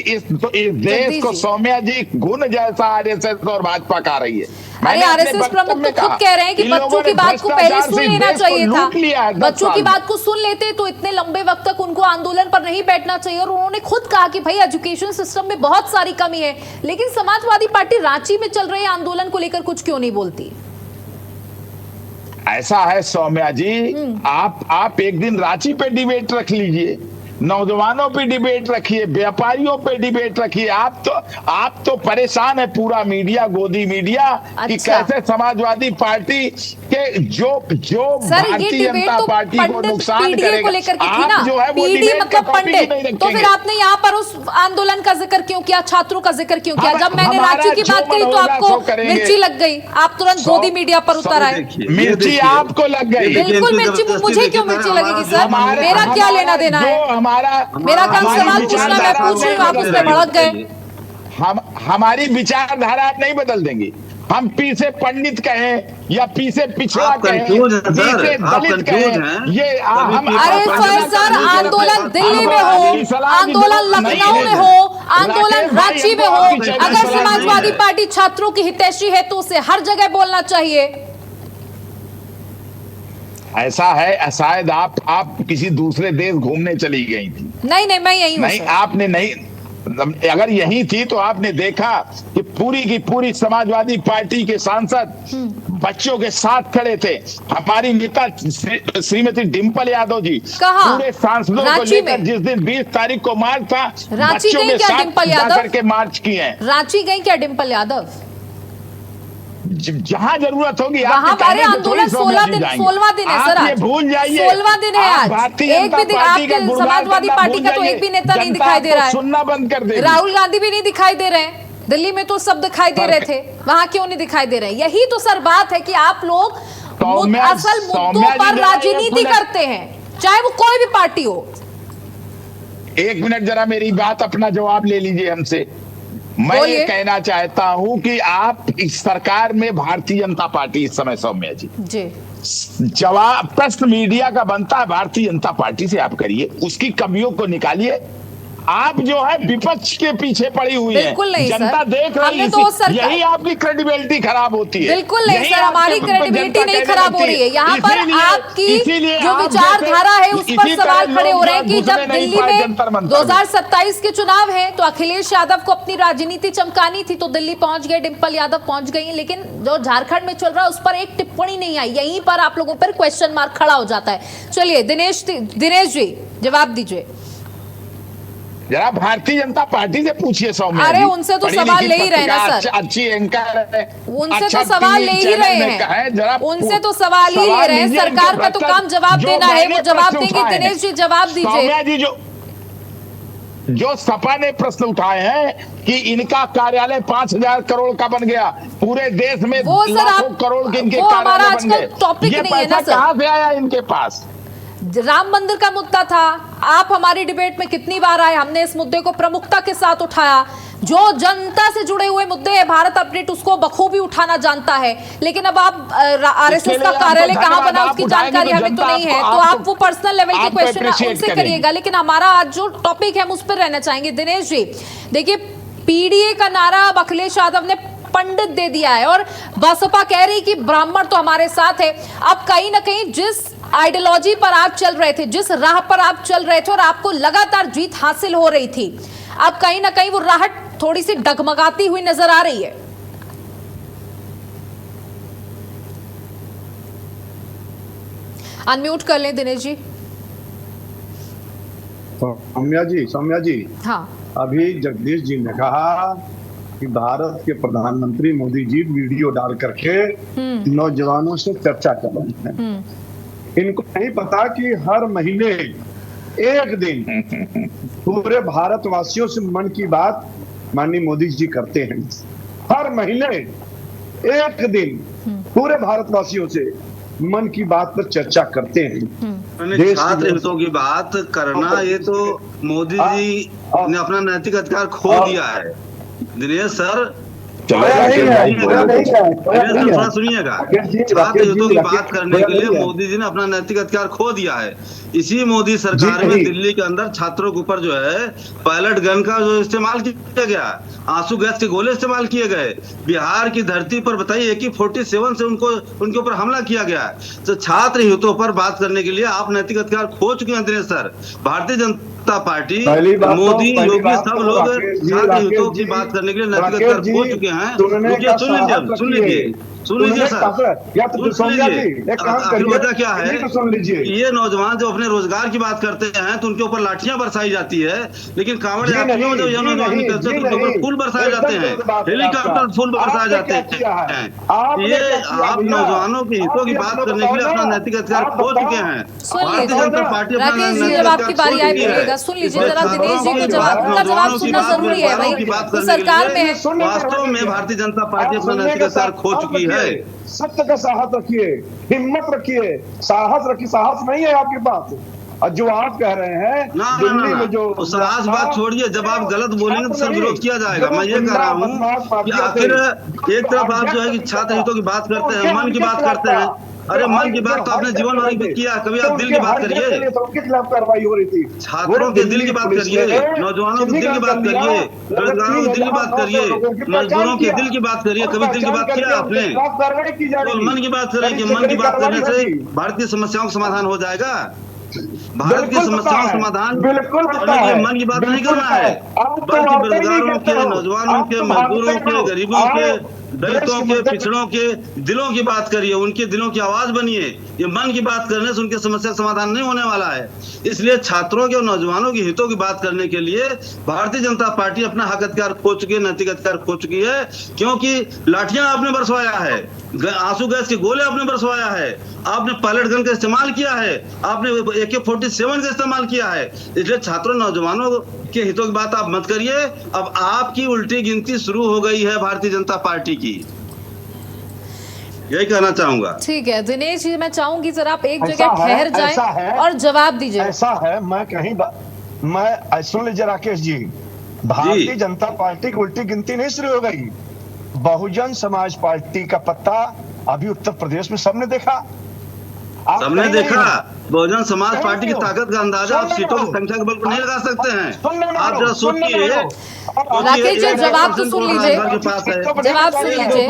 इस देश को सौम्या जी गुण जैसा आरएसएस और भाजपा का रही है। अरे आरएसएस प्रमुख तो खुद कह रहे हैं कि बच्चों की बात को पहले सुन लेना चाहिए था। बच्चों की बात को सुन लेते तो इतने लंबे वक्त तक उनको आंदोलन पर नहीं बैठना चाहिए। और उन्होंने खुद कहा कि भाई एजुकेशन सिस्टम में बहुत सारी कमी है, लेकिन समाजवादी पार्टी रांची में चल रहे आंदोलन को लेकर कुछ क्यों नहीं बोलती? ऐसा है सौम्या जी, आप एक दिन रांची पे डिबेट रख लीजिए, नौजवानों पे डिबेट रखिए, व्यापारियों पे डिबेट रखिए। आप तो परेशान है पूरा मीडिया, गोदी मीडिया, कि अच्छा। कैसे समाजवादी पार्टी के जो सर ये भारतीय डिबेट जनता तो पार्टी को पंडित नुकसान पीडीए को करेगा। लेकर के थी आप ना, जो है वो पीडी डिबेट मतलब का टॉपिक ही नहीं पंडित, तो फिर रखेंगे। आपने यहाँ पर उस आंदोलन का जिक्र क्यों किया, छात्रों का जिक्र क्यों किया? जब मैंने हमारा रांची की जो बात करी तो मन होगा आपको सो करेंगे। मिर्ची लग गई, आप तुरंत गोदी मीडिया पर उतर आए। मिर्ची आपको लग गई। बिल्कुल मिर्ची, मुझे क्यों मिर्ची लगेगी सर? मेरा क्या लेना देना है? मेरा काम सवाल पूछना, मैं पूछ रही हूँ, आप उस पर भड़क गए। हमारी विचारधारा आप नहीं बदल देंगे। हम पी से पंडित कहें या पी से पिछड़ा आप कहें, कंफ्यूज हैं पी सर, से आप दलित कंफ्यूज कहें, हैं। ये हम अरे सर, आंदोलन दिल्ली में हो, आंदोलन लखनऊ में हो, आंदोलन रांची में हो, अगर समाजवादी पार्टी छात्रों की हितैषी है तो उसे हर जगह बोलना चाहिए। ऐसा है, शायद आप किसी दूसरे देश घूमने चली गई थी। नहीं, मैं यही हूँ नहीं, सर। आपने नहीं, अगर यही थी तो आपने देखा कि पूरी की पूरी समाजवादी पार्टी के सांसद बच्चों के साथ खड़े थे। हमारी नेता श्रीमती डिंपल यादव जी कहाँ? पूरे सांसदों को रांची में? लेकर जिस दिन 20 तारीख को मार्च था, रांची बच्चों गई के क्या साथ डिंपल यादव? जाकर के मार्च किए हैं। रांची गई क्या डिंपल यादव? जहां जरूरत होगी वहां हमारे आंदोलन 16वां दिन है सर, आज भूल जाइए, 16वां दिन है आज। एक भी दिन आपके समाजवादी पार्टी का तो एक भी नेता नहीं दिखाई दे रहा है, सुनना बंद कर दे। राहुल गांधी भी नहीं दिखाई दे रहे हैं। दिल्ली में तो सब दिखाई दे रहे थे, वहां क्यों नहीं दिखाई दे रहे? यही तो सर बात है कि आप लोग असल मुद्दों पर राजनीति करते हैं, चाहे वो कोई भी पार्टी हो। एक मिनट जरा मेरी बात, अपना जवाब ले लीजिए हमसे। मैं ये कहना चाहता हूं कि आप इस सरकार में भारतीय जनता पार्टी इस समय, सौम्या जी, जवाब प्रश्न मीडिया का बनता है भारतीय जनता पार्टी से आप करिए, उसकी कमियों को निकालिए। आप जो है विपक्ष के पीछे पड़ी हुई है, बिल्कुल नहीं जनता सर, देख रही है, तो यही आपकी क्रेडिबिलिटी खराब होती है। बिल्कुल नहीं सर, हमारी क्रेडिबिलिटी नहीं खराब हो रही है। यहाँ पर आपकी जो विचारधारा है उस पर सवाल खड़े हो रहे हैं कि जब दिल्ली में 2027 के चुनाव है तो अखिलेश यादव को अपनी राजनीति चमकानी थी तो दिल्ली पहुंच गए, डिंपल यादव पहुंच गई, लेकिन जो झारखंड में चल रहा है उस पर एक टिप्पणी नहीं आई। यहीं पर आप लोगों पर क्वेश्चन मार्क खड़ा हो जाता है। चलिए दिनेश जी जवाब दीजिए जरा, भारतीय जनता पार्टी से पूछिए सौम्या। अरे उनसे तो सवाल ले ही रहे ना सर, अच्छी एंकर है, उनसे तो सवाल ले ही रहे हैं, उनसे तो सवाल ही ले रहे हैं। सरकार का तो काम जवाब देना है, वो जवाब देंगे। दिनेश जी जवाब दीजिए। सौम्या जी, जो सपा ने प्रश्न उठाए हैं कि इनका कार्यालय 5000 करोड़ का बन गया, पूरे देश में लाखों करोड़ के इनके कार्यालय बन गए, टॉपिक ये नहीं है ना पैसा कहां से आया इनके पास? राम मंदिर का मुद्दा था, आप हमारी डिबेट में कितनी बार आए, हमने इस मुद्दे को प्रमुखता के साथ उठाया। जो जनता से जुड़े हुए मुद्दे हैं, भारत अपडेट उसको बखूबी उठाना जानता है, लेकिन अब आप आरएसएस का कार्यालय कहां बना उसकी जानकारी हमें तो नहीं है, तो आप वो पर्सनल लेवल के क्वेश्चन उनसे करिएगा, लेकिन हमारा आज जो टॉपिक है हम उस पर रहना चाहेंगे। दिनेश जी देखिए, पीडीए का नारा अब अखिलेश यादव ने पंडित दे दिया है और बसपा कह रही कि ब्राह्मण तो हमारे साथ है। अब कहीं ना कहीं जिस आइडियोलॉजी पर आप चल रहे थे, जिस राह पर आप चल रहे थे और आपको लगातार जीत हासिल हो रही थी, अब कहीं ना कहीं वो राहत थोड़ी सी डगमगाती हुई नजर आ रही है। अनम्यूट कर लें दिनेश जी। सौम्या जी हाँ, अभी जगदीश जी ने कहा कि भारत के प्रधानमंत्री मोदी जी वीडियो डाल करके नौजवानों से चर्चा कर रहे हैं। इनको नहीं पता कि हर महीने एक दिन पूरे भारतवासियों से मन की बात माननीय मोदी जी करते हैं। हर महीने एक दिन पूरे भारतवासियों से मन की बात पर चर्चा करते हैं। छात्र हितों की बात करना, ये तो मोदी जी ने अपना नैतिक अधिकार खो दिया है। दिनेश सर, थोड़ा सुनिएगा, छात्र हितों की बात करने के लिए मोदी जी ने अपना नैतिक अधिकार खो दिया है। इसी मोदी सरकार में दिल्ली के अंदर छात्रों के ऊपर जो है पायलट गन का जो इस्तेमाल किया गया, आंसू गैस के गोले इस्तेमाल किए गए। बिहार की धरती पर बताइए AK-47 से उनके ऊपर हमला किया गया। तो छात्र हितों पर बात करने के लिए आप नैतिक अधिकार खो चुके हैं दिनेश सर। भारतीय जनता पार्टी, मोदी, योगी, सब लोग छात्र हितों की बात करने के लिए नैतिक अधिकार खो चुके हैं। सुन लीजिए सुन लीजिए सर, या तो सोनिया जी एक काम आखिर करिए, वजह क्या है, तो सुन लीजिए। ये नौजवान जो अपने रोजगार की बात करते हैं तो उनके ऊपर लाठियां बरसाई जाती है, लेकिन कांवड़ यात्रियों में जब ये नौजवान निकलते हैं तो उनके ऊपर फूल बरसाए जाते हैं, हेलीकॉप्टर फूल बरसाए जाते हैं। ये आप नौजवानों के हितों की बात करने के लिए अपना नैतिक अधिकार खो चुके हैं। सुन भारतीय लीजिए जनता पार्टी अपना राकेश जी, नैतिक जब आपकी अधिकार बारी खो आए चुकी है। बोलिएगा। सुन लीजिए जरा दिनेश जी को नौजवानों उनका जवाब की सुनना बात, जरूरी है भाई, नौजवानों की बात वो करने के सरकार में लिए है। वास्तव में भारतीय जनता पार्टी अपना नैतिक अधिकार खो चुकी है। सत्य का साहस रखिए, हिम्मत रखिए, साहस रखिए। साहस नहीं है आपके पास, और जो आप कह रहे हैं ना दिल्ली में जो तो साहस बात छोड़िए, जब आप गलत बोलेंगे तो सर विरोध किया जाएगा। मैं ये कह रहा हूँ कि आखिर एक तरफ आप जो है कि छात्र हितों की बात करते हैं, मन की बात करते हैं, अरे मन की बात तो आपने जीवन भर में किया, कभी आप दिल की बात करिए, उनके खिलाफ कार्रवाई हो रही थी। छात्रों के दिल की बात करिए, नौजवानों के दिल की बात करिए, बेरोजगारों के दिल की बात करिए, मजदूरों के दिल की बात करिए, कभी दिल की बात किया आपने? तो मन की बात करें कि मन की बात करने से भारत की समस्याओं का समाधान हो जाएगा। भारत की समस्याओं का समाधान करने के लिए मन की बात नहीं करना है, बल्कि बेरोजगारों के, नौजवानों के, मजदूरों के, गरीबों के, दलितों के, पिछड़ों के दिलों की बात करिए, उनके दिलों की आवाज बनिए। ये मन की बात करने से उनके समस्या समाधान नहीं होने वाला है। इसलिए छात्रों के और नौजवानों के हितों की बात करने के लिए भारतीय जनता पार्टी अपना हक अधिकार खो चुकी है, नैतिक अधिकार खो चुकी है, क्योंकि लाठियां आपने बरसवाया है, आंसू गैस के गोले आपने बरसवाया है, आपने पायलट गन का इस्तेमाल किया है, आपने AK-47 का इस्तेमाल किया है। इसलिए छात्रों नौजवानों के हितों की बात आप मत करिए। अब आपकी उल्टी गिनती शुरू हो गई है भारतीय जनता पार्टी की, यही कहना चाहूंगा। ठीक है दिनेश जी, मैं चाहूंगी जरा आप एक जगह ठहर जाएं और जवाब दीजिए। ऐसा है, मैं कहीं मैं सुन लीजिए राकेश जी, भारतीय जनता पार्टी की उल्टी गिनती नहीं शुरू हो गई। बहुजन समाज पार्टी का पत्ता अभी उत्तर प्रदेश में सबने देखा, सबने देखा। बहुजन समाज पार्टी की ताकत का अंदाजा आप सीटों की संख्या के बल पर नहीं लगा सकते हैं। आप जरा सोचिए, राकेश जी जवाब तो सुन लीजिए, जवाब सुन लीजिए।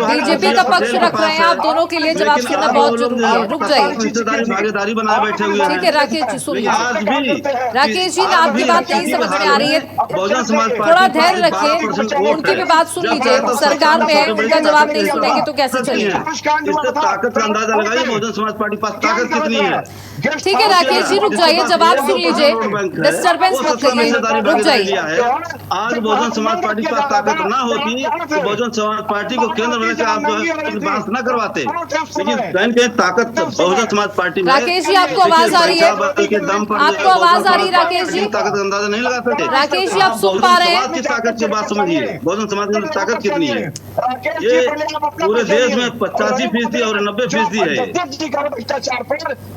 बीजेपी का पक्ष रख रहे हैं आप, दोनों के लिए जवाब सुनना बहुत जरूरी है। रुक जाइए, भागीदारी बनाए बैठे हुए हैं। ठीक है राकेश जी सुन लीजिए। आज भी राकेश जी आपकी बात नहीं समझ में आ रही है, बहुजन समाज थोड़ा धैर्य रखिए, उनकी भी बात सुन लीजिए। सरकार में है, उनका जवाब नहीं सुनेंगे तो कैसे चलेगा। इससे ताकत का अंदाजा लगाइए बहुजन समाज पार्टी के पास ताकत कितनी है। ठीक है राकेश जी रुक जाइए, जवाब सुन लीजिए, डिस्टर्बेंस मत करिए, रुक जाइए। आज बहुजन समाज पार्टी के पास ताकत ना होती तो बहुजन समाज पार्टी को केंद्र में लेकर आप जो है बात न करवाते, लेकिन कहीं कहीं ताकत बहुजन समाज पार्टी में। राकेश जी आपको आवाज आ रही है, आपको आवाज आ रही है राकेश जी? ताकत का अंदाजा नहीं लगा सकते। राकेश जी आप सुन पा रहे हैं? की ताकत की बात समझिए, बहुजन समाज की ताकत कितनी है। ये पूरे देश में 85% और 90% है।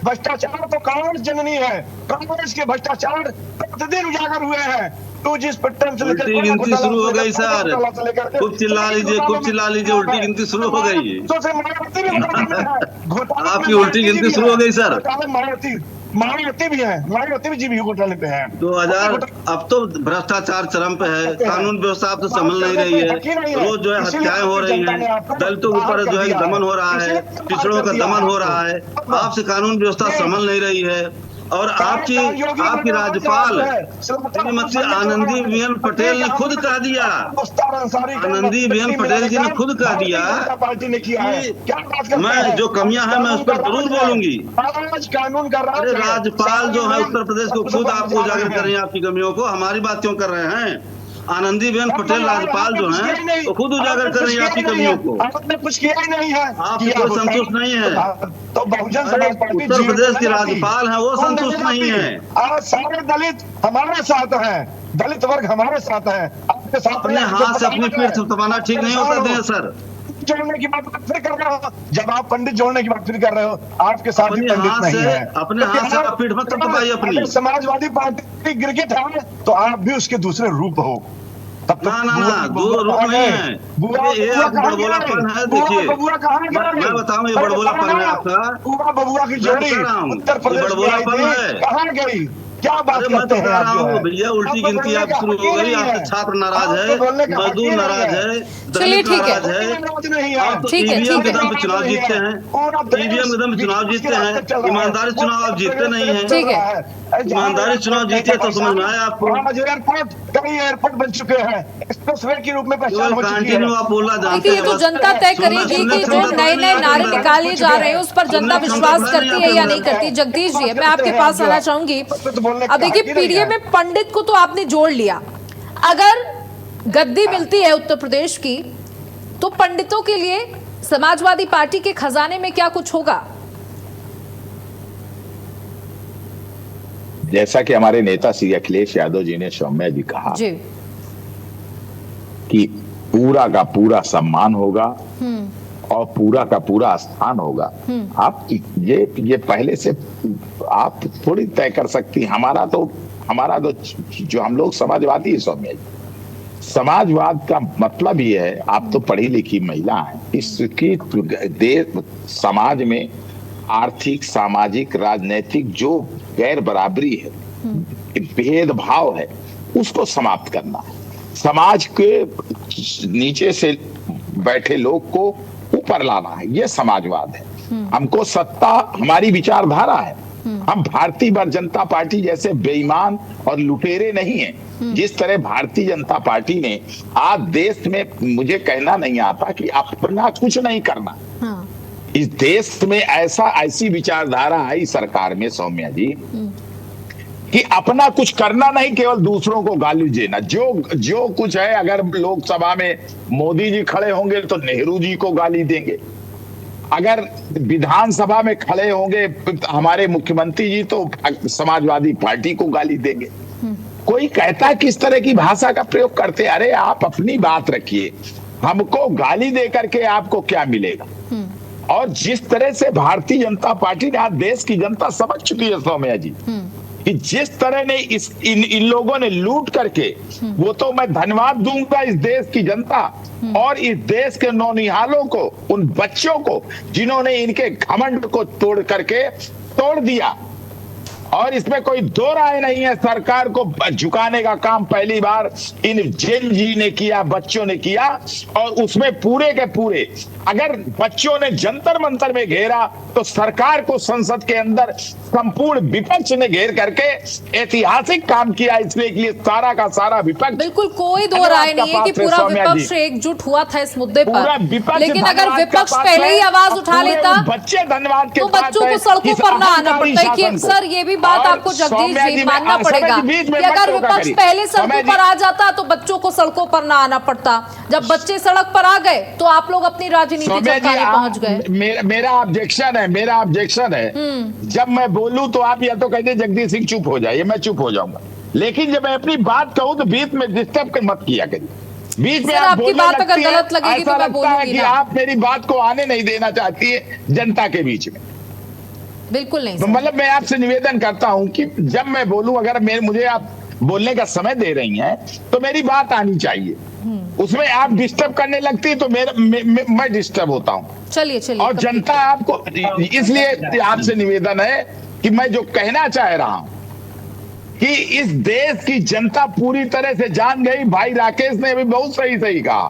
भ्रष्टाचार तो कांग्रेस जननी है, कांग्रेस के भ्रष्टाचार प्रतिदिन उजागर हुए हैं। तो जिस पैटर्न से उल्टी गिनती शुरू हो गई सर, खूब चिल्ला लीजिए, खूब चिल्ला लीजिए, उल्टी गिनती शुरू हो गई। आपकी उल्टी गिनती शुरू हो गई सर। मायावती भी जी भी घोटाले पे है। 2000 अब तो भ्रष्टाचार चरम पे है, कानून व्यवस्था अब तो संभल नहीं रही है, रोज जो है हत्याएं हो रही हैं, दलितों के ऊपर जो है दमन हो रहा है, पिछड़ों का दमन हो रहा है, आपसे कानून व्यवस्था संभल नहीं रही है। और आपकी राज्यपाल श्रीमती आनंदीबेन पटेल ने खुद कह दिया, आनंदीबेन पटेल जी ने खुद कह दिया कि मैं जो कमियां हैं मैं उस पर जरूर बोलूंगी। अरे राज्यपाल जो है उत्तर प्रदेश को खुद आपको उजागर कर रहे हैं आपकी कमियों को, हमारी बात क्यों कर रहे हैं? आनंदीबेन पटेल राज्यपाल जो हैं वो खुद उजागर कर रही है आपकी कमियों को। आपने कुछ किया ही नहीं है, आपको कोई संतुष्ट नहीं है। तो बहुजन समाज पार्टी उत्तर प्रदेश के राज्यपाल हैं वो संतुष्ट नहीं है। आज सारे दलित हमारे साथ हैं, दलित वर्ग हमारे साथ है, आपके साथ। अपने हाथ से अपनी पीठ थपथपाना ठीक नहीं होता दें सर। जोड़ने की बात फिर कर रहे हो, जब आप पंडित जोड़ने की बात फिर कर रहे हो, आपके साथ भी पंडित नहीं है। अपने हाथ से आप पीठ मत थपथपाइए अपनी। समाजवादी पार्टी गिरगिट है तो आप भी उसके दूसरे रूप हो। ना दो रूप नहीं है, ये आप बड़बोलापन है। देखिए मैं बताऊं, ये बड़बोलापन है आपका, बबुआ की जोड़ी उत्तर प्रदेश बड़बोलापन है। कहाँ गई? क्या बात अरे मैं करते तो हैं कह आप रहा जो हूँ है? भैया, उल्टी आपको गिनती बोलने अब का शुरू हक ही हो गई। नहीं आपके है। छात्र नाराज है, आपको बोलने का हक मजदूर ही नाराज नहीं है, चलिए, दलित ठीक है। नाराज है। नाराज नहीं है। आप तो ठीक है, ईवीएम ठीक के है। दम पे चुनाव जीतते हैं, ईवीएम के दम पे चुनाव जीतते हैं, ईमानदारी चुनाव आप जीतते नहीं हैं। ठीक है। ईमानदारी चुनाव जीते तो समझ में आया आपको। एयरपोर्ट, कई एयरपोर्ट बन चुके हैं, एक्सप्रेसवे के रूप में पहचान केवल हो चुकी है। कंटिन्यू आप बोलना जानते देखिए, ये हैं तो बस। जनता तय सुनने- करेगी सुनने कि क्षमता जो तो नए है नहीं नए आपके नारे अंदर। निकाले जा रहे हैं उस पर जनता सुनने विश्वास क्षमता तो है करती नहीं है या आपके नहीं अंदर। करती। जगदीश जी, मैं आपके हैं पास जो आना है। चाहूंगी। तो बोलने का अब देखिए, हक ही नहीं पीडीए है। में पंडित को तो आपने जोड़ लिया, अगर गद्दी मिलती है उत्तर प्रदेश की तो पंडितों के लिए समाजवादी पार्टी के खजाने में क्या कुछ होगा? जैसा कि हमारे नेता श्री अखिलेश यादव जी ने सौम्या जी कहा जी। कि पूरा का पूरा सम्मान होगा और पूरा का पूरा स्थान होगा। आप ये पहले से आप थोड़ी तय कर सकती। हमारा तो जो हम लोग समाजवादी है सौम्या जी, समाजवाद का मतलब ये है, आप तो पढ़ी लिखी महिला हैं, इसकी देश समाज में आर्थिक, सामाजिक, राजनीतिक जो गैर बराबरी है, भेदभाव है, उसको समाप्त करना है। समाज के नीचे से बैठे लोग को ऊपर लाना है, ये समाजवाद है। हमको सत्ता, हमारी विचारधारा है। हम भारतीय जनता पार्टी जैसे बेईमान और लुटेरे नहीं हैं। जिस तरह भारतीय जनता पार्टी ने आज देश में, मुझे कहना नहीं आता कि अपना कुछ नहीं करना। हाँ। इस देश में ऐसी विचारधारा आई सरकार में सौम्या जी कि अपना कुछ करना नहीं, केवल दूसरों को गाली देना। जो कुछ है, अगर लोकसभा में मोदी जी खड़े होंगे तो नेहरू जी को गाली देंगे, अगर विधानसभा में खड़े होंगे हमारे मुख्यमंत्री जी तो समाजवादी पार्टी को गाली देंगे। कोई कहता है किस तरह की भाषा का प्रयोग करते? अरे आप अपनी बात रखिए, हमको गाली दे करके आपको क्या मिलेगा? और जिस तरह से भारतीय जनता पार्टी ने आज देश की जनता समझ चुकी है सौम्या जी कि जिस तरह ने इन लोगों ने लूट करके, वो तो मैं धन्यवाद दूंगा इस देश की जनता और इस देश के नौनिहालों को, उन बच्चों को जिन्होंने इनके घमंड को तोड़ दिया। और इसमें कोई दो राय नहीं है। सरकार को झुकाने का काम पहली बार इन जेल जी ने किया, बच्चों ने किया, और उसमें पूरे के पूरे, अगर बच्चों ने जंतर मंतर में घेरा तो सरकार को संसद के अंदर संपूर्ण विपक्ष ने घेर करके ऐतिहासिक काम किया। इसलिए कि ये सारा का सारा विपक्ष, बिल्कुल कोई दो राय नहीं है कि पूरा विपक्ष एकजुट हुआ था इस मुद्दे पर, लेकिन अगर विपक्ष पहले ही आवाज उठा लेता बच्चे धन्यवाद तो बच्चों को सड़कों पर ना आना पड़ता है। सर, ये भी बात आपको जगदीश जी मानना पड़ेगा कि अगर विपक्ष पहले सड़कों पर आ जाता तो बच्चों को सड़कों पर ना आना पड़ता। जब बच्चे सड़क पर आ गए तो आप लोग अपनी राजनीति चमकाने पहुंच गए। मेरा ऑब्जेक्शन है जब मैं बोलूं तो आप या तो कहते जगदीश सिंह चुप हो जाइए, मैं चुप हो जाऊंगा, लेकिन जब मैं अपनी बात कहूं तो बीच में डिस्टर्ब मत किया करिए। बीच में आप आपकी बात अगर गलत लगेगी तो मैं बोलूंगी ना। आप मेरी बात को आने नहीं देना चाहती है जनता के बीच में। बिल्कुल नहीं। तो मतलब मैं आपसे निवेदन करता हूं कि जब मैं बोलूं, अगर मुझे आप बोलने का समय दे रही हैं तो मेरी बात आनी चाहिए। उसमें आप डिस्टर्ब करने लगती है तो मैं डिस्टर्ब होता हूं। चलिए और जनता आपको, इसलिए आपसे निवेदन है कि मैं जो कहना चाह रहा हूं कि इस देश की जनता पूरी तरह से जान गई। भाई राकेश ने भी बहुत सही कहा,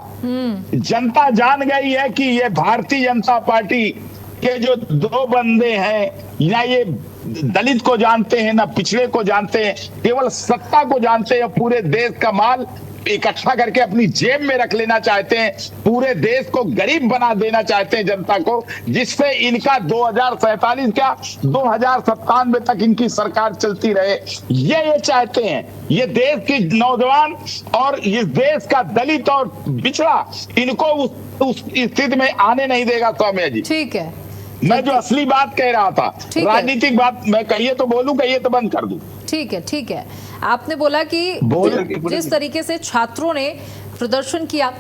जनता जान गई है कि ये भारतीय जनता पार्टी के जो दो बंदे हैं, ना ये दलित को जानते हैं ना पिछड़े को जानते हैं, केवल सत्ता को जानते हैं। पूरे देश का माल इकट्ठा करके अपनी जेब में रख लेना चाहते हैं, पूरे देश को गरीब बना देना चाहते हैं जनता को, जिससे इनका 2047 क्या 2097 तक इनकी सरकार चलती रहे, ये चाहते हैं। ये देश की नौजवान और इस देश का दलित और पिछड़ा इनको उस स्थिति में आने नहीं देगा सौम्या जी। ठीक है, मैं जो असली बात कह रहा था, राजनीतिक बात मैं कहिए तो बोलूं, कहिए तो बंद कर दूं। ठीक है। आपने बोला कि जिस तरीके से छात्रों ने प्रदर्शन किया,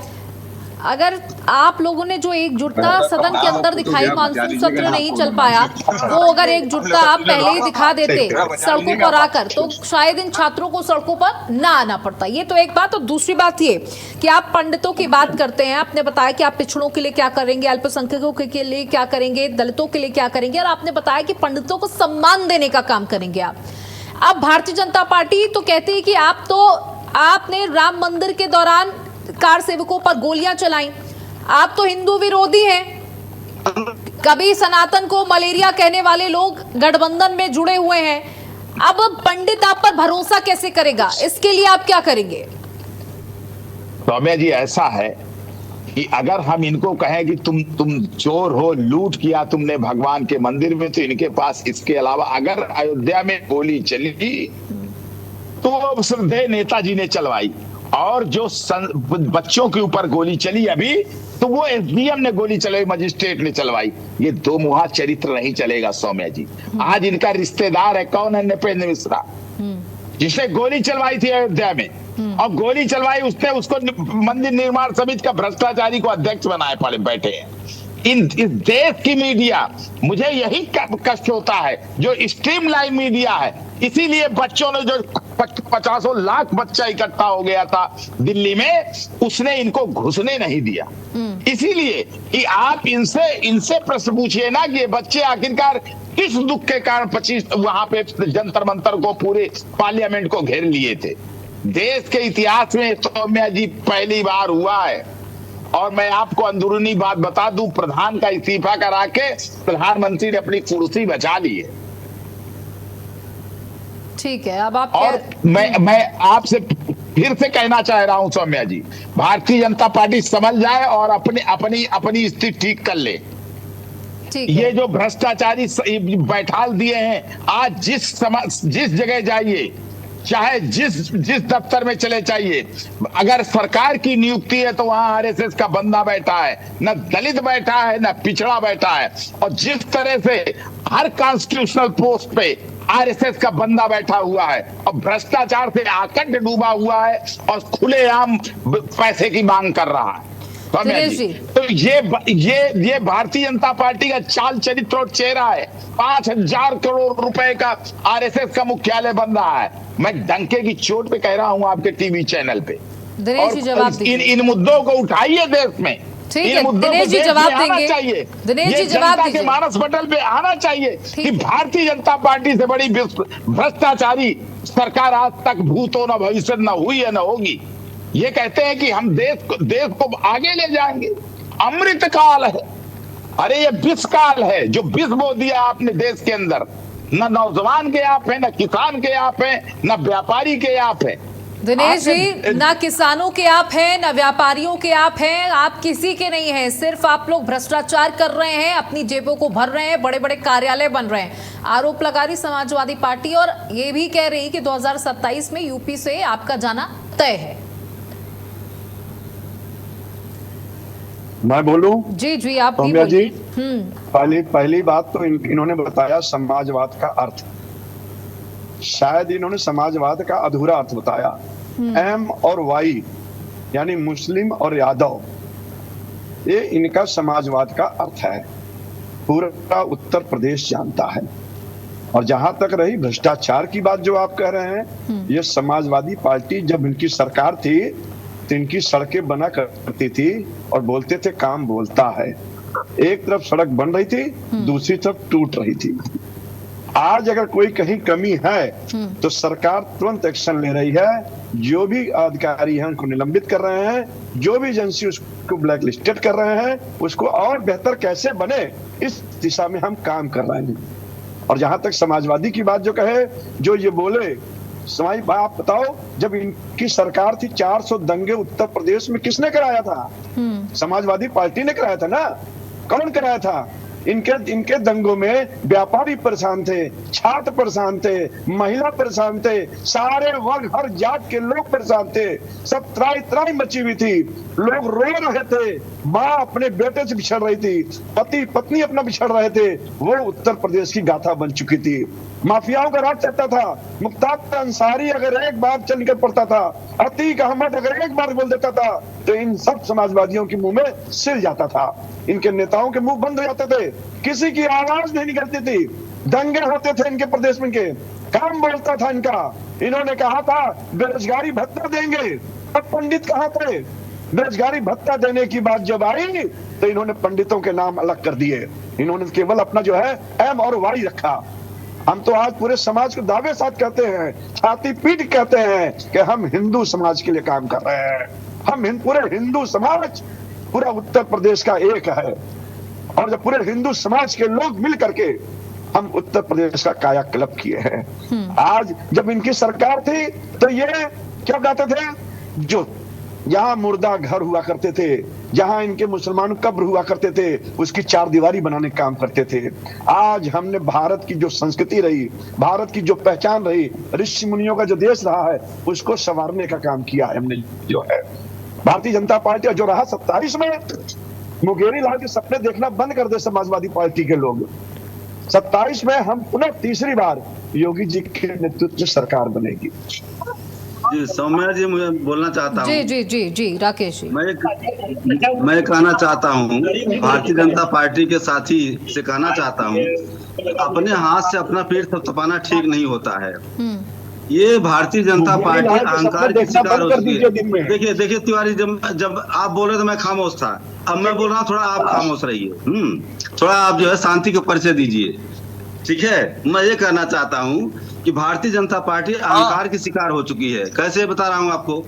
अगर आप लोगों ने जो एकजुटता सदन के अंदर दिखाई, मानसून सत्र नहीं चल पाया, वो अगर एकजुटता आप पहले ही दिखा देते सड़कों पर आकर, तो शायद इन छात्रों को सड़कों पर ना आना पड़ता। ये तो एक बात। और दूसरी बात ये कि आप पंडितों की बात करते हैं, आपने बताया कि आप पिछड़ों के लिए क्या करेंगे, अल्पसंख्यकों के लिए क्या करेंगे, दलितों के लिए क्या करेंगे, और आपने बताया कि पंडितों को सम्मान देने का काम करेंगे आप। अब भारतीय जनता पार्टी तो कहती है कि आपने राम मंदिर के दौरान कार सेवकों पर गोलियां चलाई, आप तो हिंदू विरोधी हैं। कभी सनातन को मलेरिया कहने वाले लोग गठबंधन में जुड़े हुए हैं। अब पंडित आप पर भरोसा कैसे करेगा, इसके लिए आप क्या करेंगे? सौम्या जी, ऐसा है कि अगर हम इनको कहें कि तुम चोर हो, लूट किया तुमने भगवान के मंदिर में, तो इनके पास इसके अलावा, अगर अयोध्या में गोली चली तो श्रद्धेय नेताजी ने चलवाई, और जो बच्चों के ऊपर गोली चली अभी, तो वो एसडीएम ने गोली चलाई, मजिस्ट्रेट ने चलवाई। ये दो मुहा चरित्र नहीं चलेगा सौम्या जी। आज इनका रिश्तेदार है, कौन है? नृपेंद्र मिश्रा, जिसने गोली चलवाई थी अयोध्या में, और गोली चलवाई उसने, उसको मंदिर निर्माण समिति का भ्रष्टाचारी को अध्यक्ष बनाए पड़े बैठे हैं। इस देश की मीडिया, मुझे यही कष्ट होता है, जो स्ट्रीमलाइन मीडिया है, इसीलिए बच्चों ने, जो 50 लाख बच्चा इकट्ठा हो गया था दिल्ली में, उसने इनको घुसने नहीं दिया। इसीलिए कि आप इनसे प्रश्न पूछिए ना कि ये बच्चे आखिरकार किस दुख के कारण 25 वहां पे जंतर मंतर को, पूरे पार्लियामेंट को घेर लिए थे। देश के इतिहास में सौम्या जी पहली बार हुआ है। और मैं आपको अंदरूनी बात बता दूं, प्रधान का इस्तीफा करा के प्रधानमंत्री ने अपनी कुर्सी बचा ली है। ठीक है, अब आप और मैं आपसे फिर से कहना चाह रहा हूं सौम्या जी, भारतीय जनता पार्टी समझ जाए और अपनी स्थिति ठीक कर ले। ये जो भ्रष्टाचारी बैठाल दिए हैं, आज जिस जगह जाइए, चाहे जिस दफ्तर में चले जाइए, अगर सरकार की नियुक्ति है तो वहां आरएसएस का बंदा बैठा है, न दलित बैठा है, न पिछड़ा बैठा है। और जिस तरह से हर कॉन्स्टिट्यूशनल पोस्ट पे आरएसएस का बंदा बैठा हुआ है, और भ्रष्टाचार से आकंठ डूबा हुआ है, और खुलेआम पैसे की मांग कर रहा है। तो ये भारतीय जनता पार्टी का चाल चरित्र और चेहरा है। 5,000 करोड़ रुपए का आरएसएस का मुख्यालय बन रहा है। मैं डंके की चोट पे कह रहा हूं आपके टीवी चैनल पे। दिनेश जी जवाब दीजिए। इन मुद्दों को उठाइए देश में। ठीक है, दिनेश जी जवाब देंगे। दिनेश जी जवाब दीजिए। के मानस पटल पे आना चाहिए कि भारतीय जनता पार्टी से बड़ी भ्रष्टाचारी सरकार आज तक भूतो न भविष्य न हुई है, न होगी। ये कहते हैं कि हम देश को आगे ले जाएंगे। अमृत काल है, अरे ये विष काल है। जो विष बो दिया आपने देश के अंदर, न नौजवान के आप हैं, न किसान के आप हैं, न व्यापारी के आप हैं। दिनेश जी, ना किसानों के आप हैं, ना व्यापारियों के आप हैं, आप किसी के नहीं हैं। सिर्फ आप लोग भ्रष्टाचार कर रहे हैं, अपनी जेबों को भर रहे हैं, बड़े बड़े कार्यालय बन रहे हैं। आरोप लगा रही समाजवादी पार्टी, और ये भी कह रही कि 2027 में यूपी से आपका जाना तय है। मैं बोलूं? जी आप भी सौम्या जी, पहली बात तो इन्होंने बताया समाजवाद का अर्थ। शायद इन्होंने समाजवाद का अधूरा अर्थ बताया। एम और वाई यानी मुस्लिम और यादव, ये इनका समाजवाद का अर्थ है। पूरा उत्तर प्रदेश जानता है। और जहां तक रही भ्रष्टाचार की बात जो आप कह रहे हैं, ये समाजवादी पार्टी जब इनकी सरकार थी तो इनकी सड़कें बना करती थी और बोलते थे काम बोलता है। एक तरफ सड़क बन रही थी, दूसरी तरफ टूट रही थी। आज अगर कोई कहीं कमी है तो सरकार तुरंत एक्शन ले रही है। जो भी अधिकारी हैं उनको निलंबित कर रहे हैं, जो भी एजेंसी उसको ब्लैक लिस्टेड कर रहे हैं, उसको और बेहतर कैसे बने इस दिशा में हम काम कर रहे हैं। और जहां तक समाजवादी की बात जो कहे, जो ये बोले, समाज आप बताओ, जब इनकी सरकार थी 400 दंगे उत्तर प्रदेश में किसने कराया था? समाजवादी पार्टी ने कराया था ना। कौन कराया था? इनके दंगों में व्यापारी परेशान थे, छात्र परेशान थे, महिला परेशान थे, सारे वर्ग हर जात के लोग परेशान थे। सब त्राई मची हुई थी, लोग रो रहे थे, माँ अपने बेटे से बिछड़ रही थी, पति पत्नी अपना बिछड़ रहे थे। वो उत्तर प्रदेश की गाथा बन चुकी थी। माफियाओं का राज चलता था। मुख्तार अंसारी अगर एक बार चल निकल पड़ता था, अतीक अहमद अगर एक बार बोल देता था, तो इन सब समाजवादियों के मुंह में सिल जाता था। इनके नेताओं के मुंह बंद हो जाते थे, किसी की आवाज नहीं निकलती थी। दंगे होते थे इनके प्रदेश में, के काम बोलता था इनका। इन्होंने कहा था बेरोजगारी भत्ता देंगे, अब पंडित कहाँ थे? बेरोजगारी भत्ता देने की बात जब आई तो इन्होंने पंडितों के नाम अलग कर दिए। इन्होंने केवल अपना जो है एम और वाई रखा। हम तो आज पूरे समाज को दावे साथ कहते हैं, छाती पीट कहते हैं कि हम हिंदू समाज के लिए काम कर रहे हैं। हम पूरे हिंदू समाज, पूरा उत्तर प्रदेश का एक है, और जब पूरे हिंदू समाज के लोग मिल करके हम उत्तर प्रदेश का कायाकल्प किए हैं। आज जब इनकी सरकार थी तो ये क्या कहते थे, जो यहाँ मुर्दा घर हुआ करते थे, जहां इनके मुसलमान कब्र हुआ करते थे, उसकी चार दीवारी बनाने का काम करते थे। आज हमने भारत की जो संस्कृति रही, भारत की जो पहचान रही, ऋषि मुनियों का जो देश रहा है, उसको संवारने का काम किया है हमने। जो है भारतीय जनता पार्टी जो रहा 27 में, मुंगेरी लाल के सपने देखना बंद कर दे समाजवादी पार्टी के लोग। 27 में हम पुनः तीसरी बार योगी जी के नेतृत्व में सरकार बनेगी। जी सौम्या जी, मुझे बोलना चाहता हूँ। जी जी जी जी राकेश जी, मैं कहना चाहता हूँ, भारतीय जनता पार्टी के साथी से कहना चाहता हूँ, अपने हाथ से अपना पेट थपथपाना ठीक नहीं होता है। ये भारतीय जनता पार्टी अहंकार की शिकार हो चुकी है। देखिए तिवारी, जब आप बोल रहे थे मैं खामोश था, अब मैं बोल रहा हूँ, थोड़ा आप खामोश रहिए। थोड़ा आप जो है शांति को परिचय दीजिए, ठीक है। मैं ये कहना चाहता हूँ कि भारतीय जनता पार्टी अहंकार की शिकार हो चुकी है। कैसे बता रहा हूँ आपको,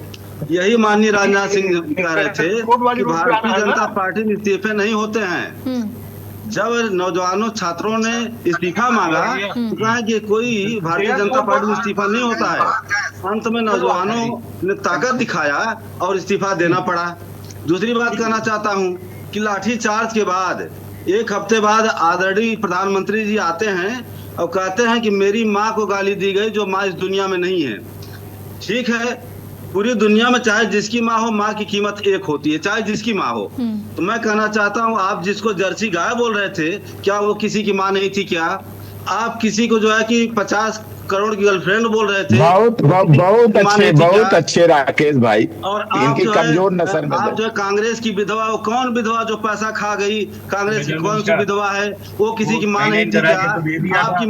यही माननीय राजनाथ सिंह कह रहे थे कि भारतीय जनता पार्टी में इस्तीफे नहीं होते हैं। जब नौजवानों छात्रों ने इस्तीफा मांगा तो कहा कि कोई भारतीय जनता पार्टी में इस्तीफा नहीं होता है। अंत में नौजवानों ने ताकत दिखाया और इस्तीफा देना पड़ा। दूसरी बात कहना चाहता हूँ कि लाठी चार्ज के बाद 1 हफ्ते बाद आदरणीय प्रधानमंत्री जी आते हैं और कहते हैं कि मेरी माँ को गाली दी गई, जो माँ इस दुनिया में नहीं है। ठीक है, पूरी दुनिया में चाहे जिसकी माँ हो, माँ की कीमत एक होती है, चाहे जिसकी माँ हो। तो मैं कहना चाहता हूँ, आप जिसको जर्सी गाय बोल रहे थे, क्या वो किसी की माँ नहीं थी? क्या आप किसी को जो है कि 50 करोड़ की गर्लफ्रेंड बोल रहे थे? बहुत अच्छे राकेश भाई, और इनकी कमजोर नजर में आप जो कांग्रेस की विधवा, वो कौन विधवा जो पैसा खा गई? कांग्रेस की कौन सी विधवा है? वो किसी की माँ नहीं थी क्या? आपकी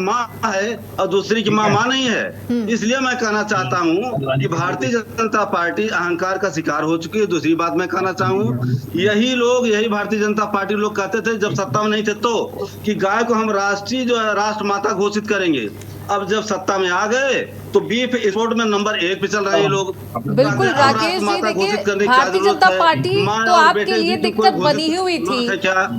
माँ है और दूसरी की माँ नहीं है। इसलिए मैं कहना चाहता हूँ कि भारतीय जनता पार्टी अहंकार का शिकार हो चुकी है। दूसरी बात मैं कहना चाहूँ, यही भारतीय जनता पार्टी लोग कहते थे जब सत्ता में नहीं थे तो, कि गाय को हम राष्ट्रीय जो है राष्ट्र माता घोषित करेंगे। अब जब सत्ता में आ गए तो बीफ एक्सपोर्ट में नंबर 1 पे चल रहे हैं लोग। बिल्कुल राकेश जी, देखिए भारतीय जनता पार्टी तो आपके लिए दिक्कत बनी हुई थी,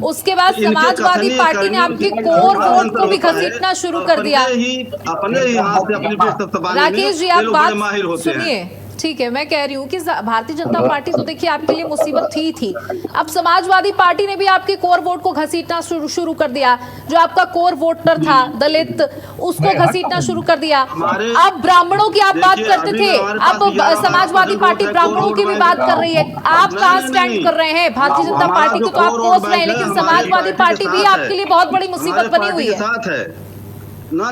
उसके बाद समाजवादी पार्टी ने आपके कोर वोट को भी घसीटना शुरू कर दिया। अपने ही हाथ से अपनी पेट थपथपाने में राकेश जी, आप बात माहिर होते हैं। सुनिए, ठीक है, मैं कह रही हूँ कि भारतीय जनता पार्टी तो देखिए आपके लिए मुसीबत थी। अब समाजवादी पार्टी ने भी आपके कोर वोट को घसीटना शुरू कर दिया। जो आपका कोर वोटर था दलित, उसको घसीटना शुरू कर दिया। अब ब्राह्मणों की आप बात करते थे, अब समाजवादी पार्टी ब्राह्मणों की भी बात कर रही है। आप कहाँ स्टैंड कर रहे हैं? भारतीय जनता पार्टी को तो आप कोस रहे हैं, लेकिन समाजवादी पार्टी भी आपके लिए बहुत बड़ी मुसीबत बनी हुई है। ना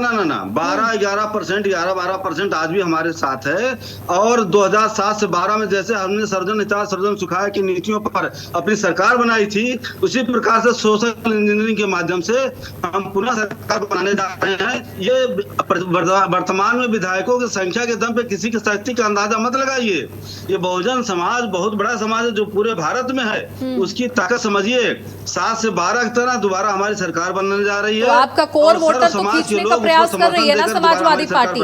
12% आज भी हमारे साथ है। और 2007 से 12 में जैसे हमने सर्जन सुखाया की नीतियों पर अपनी सरकार बनाई थी, उसी प्रकार से सोशल इंजीनियरिंग के माध्यम से हम पुनः सरकार बनाने जा रहे हैं। ये वर्तमान में विधायकों की संख्या के दम पे किसी की शक्ति का अंदाजा मत लगाइए। ये बहुजन समाज बहुत बड़ा समाज है जो पूरे भारत में है, उसकी ताकत समझिए। 7 से 12 की तरह दोबारा हमारी सरकार बनने जा रही है। तो आपका कोर वोटर तो खींचने का प्रयास कर रही है ना समाजवादी पार्टी।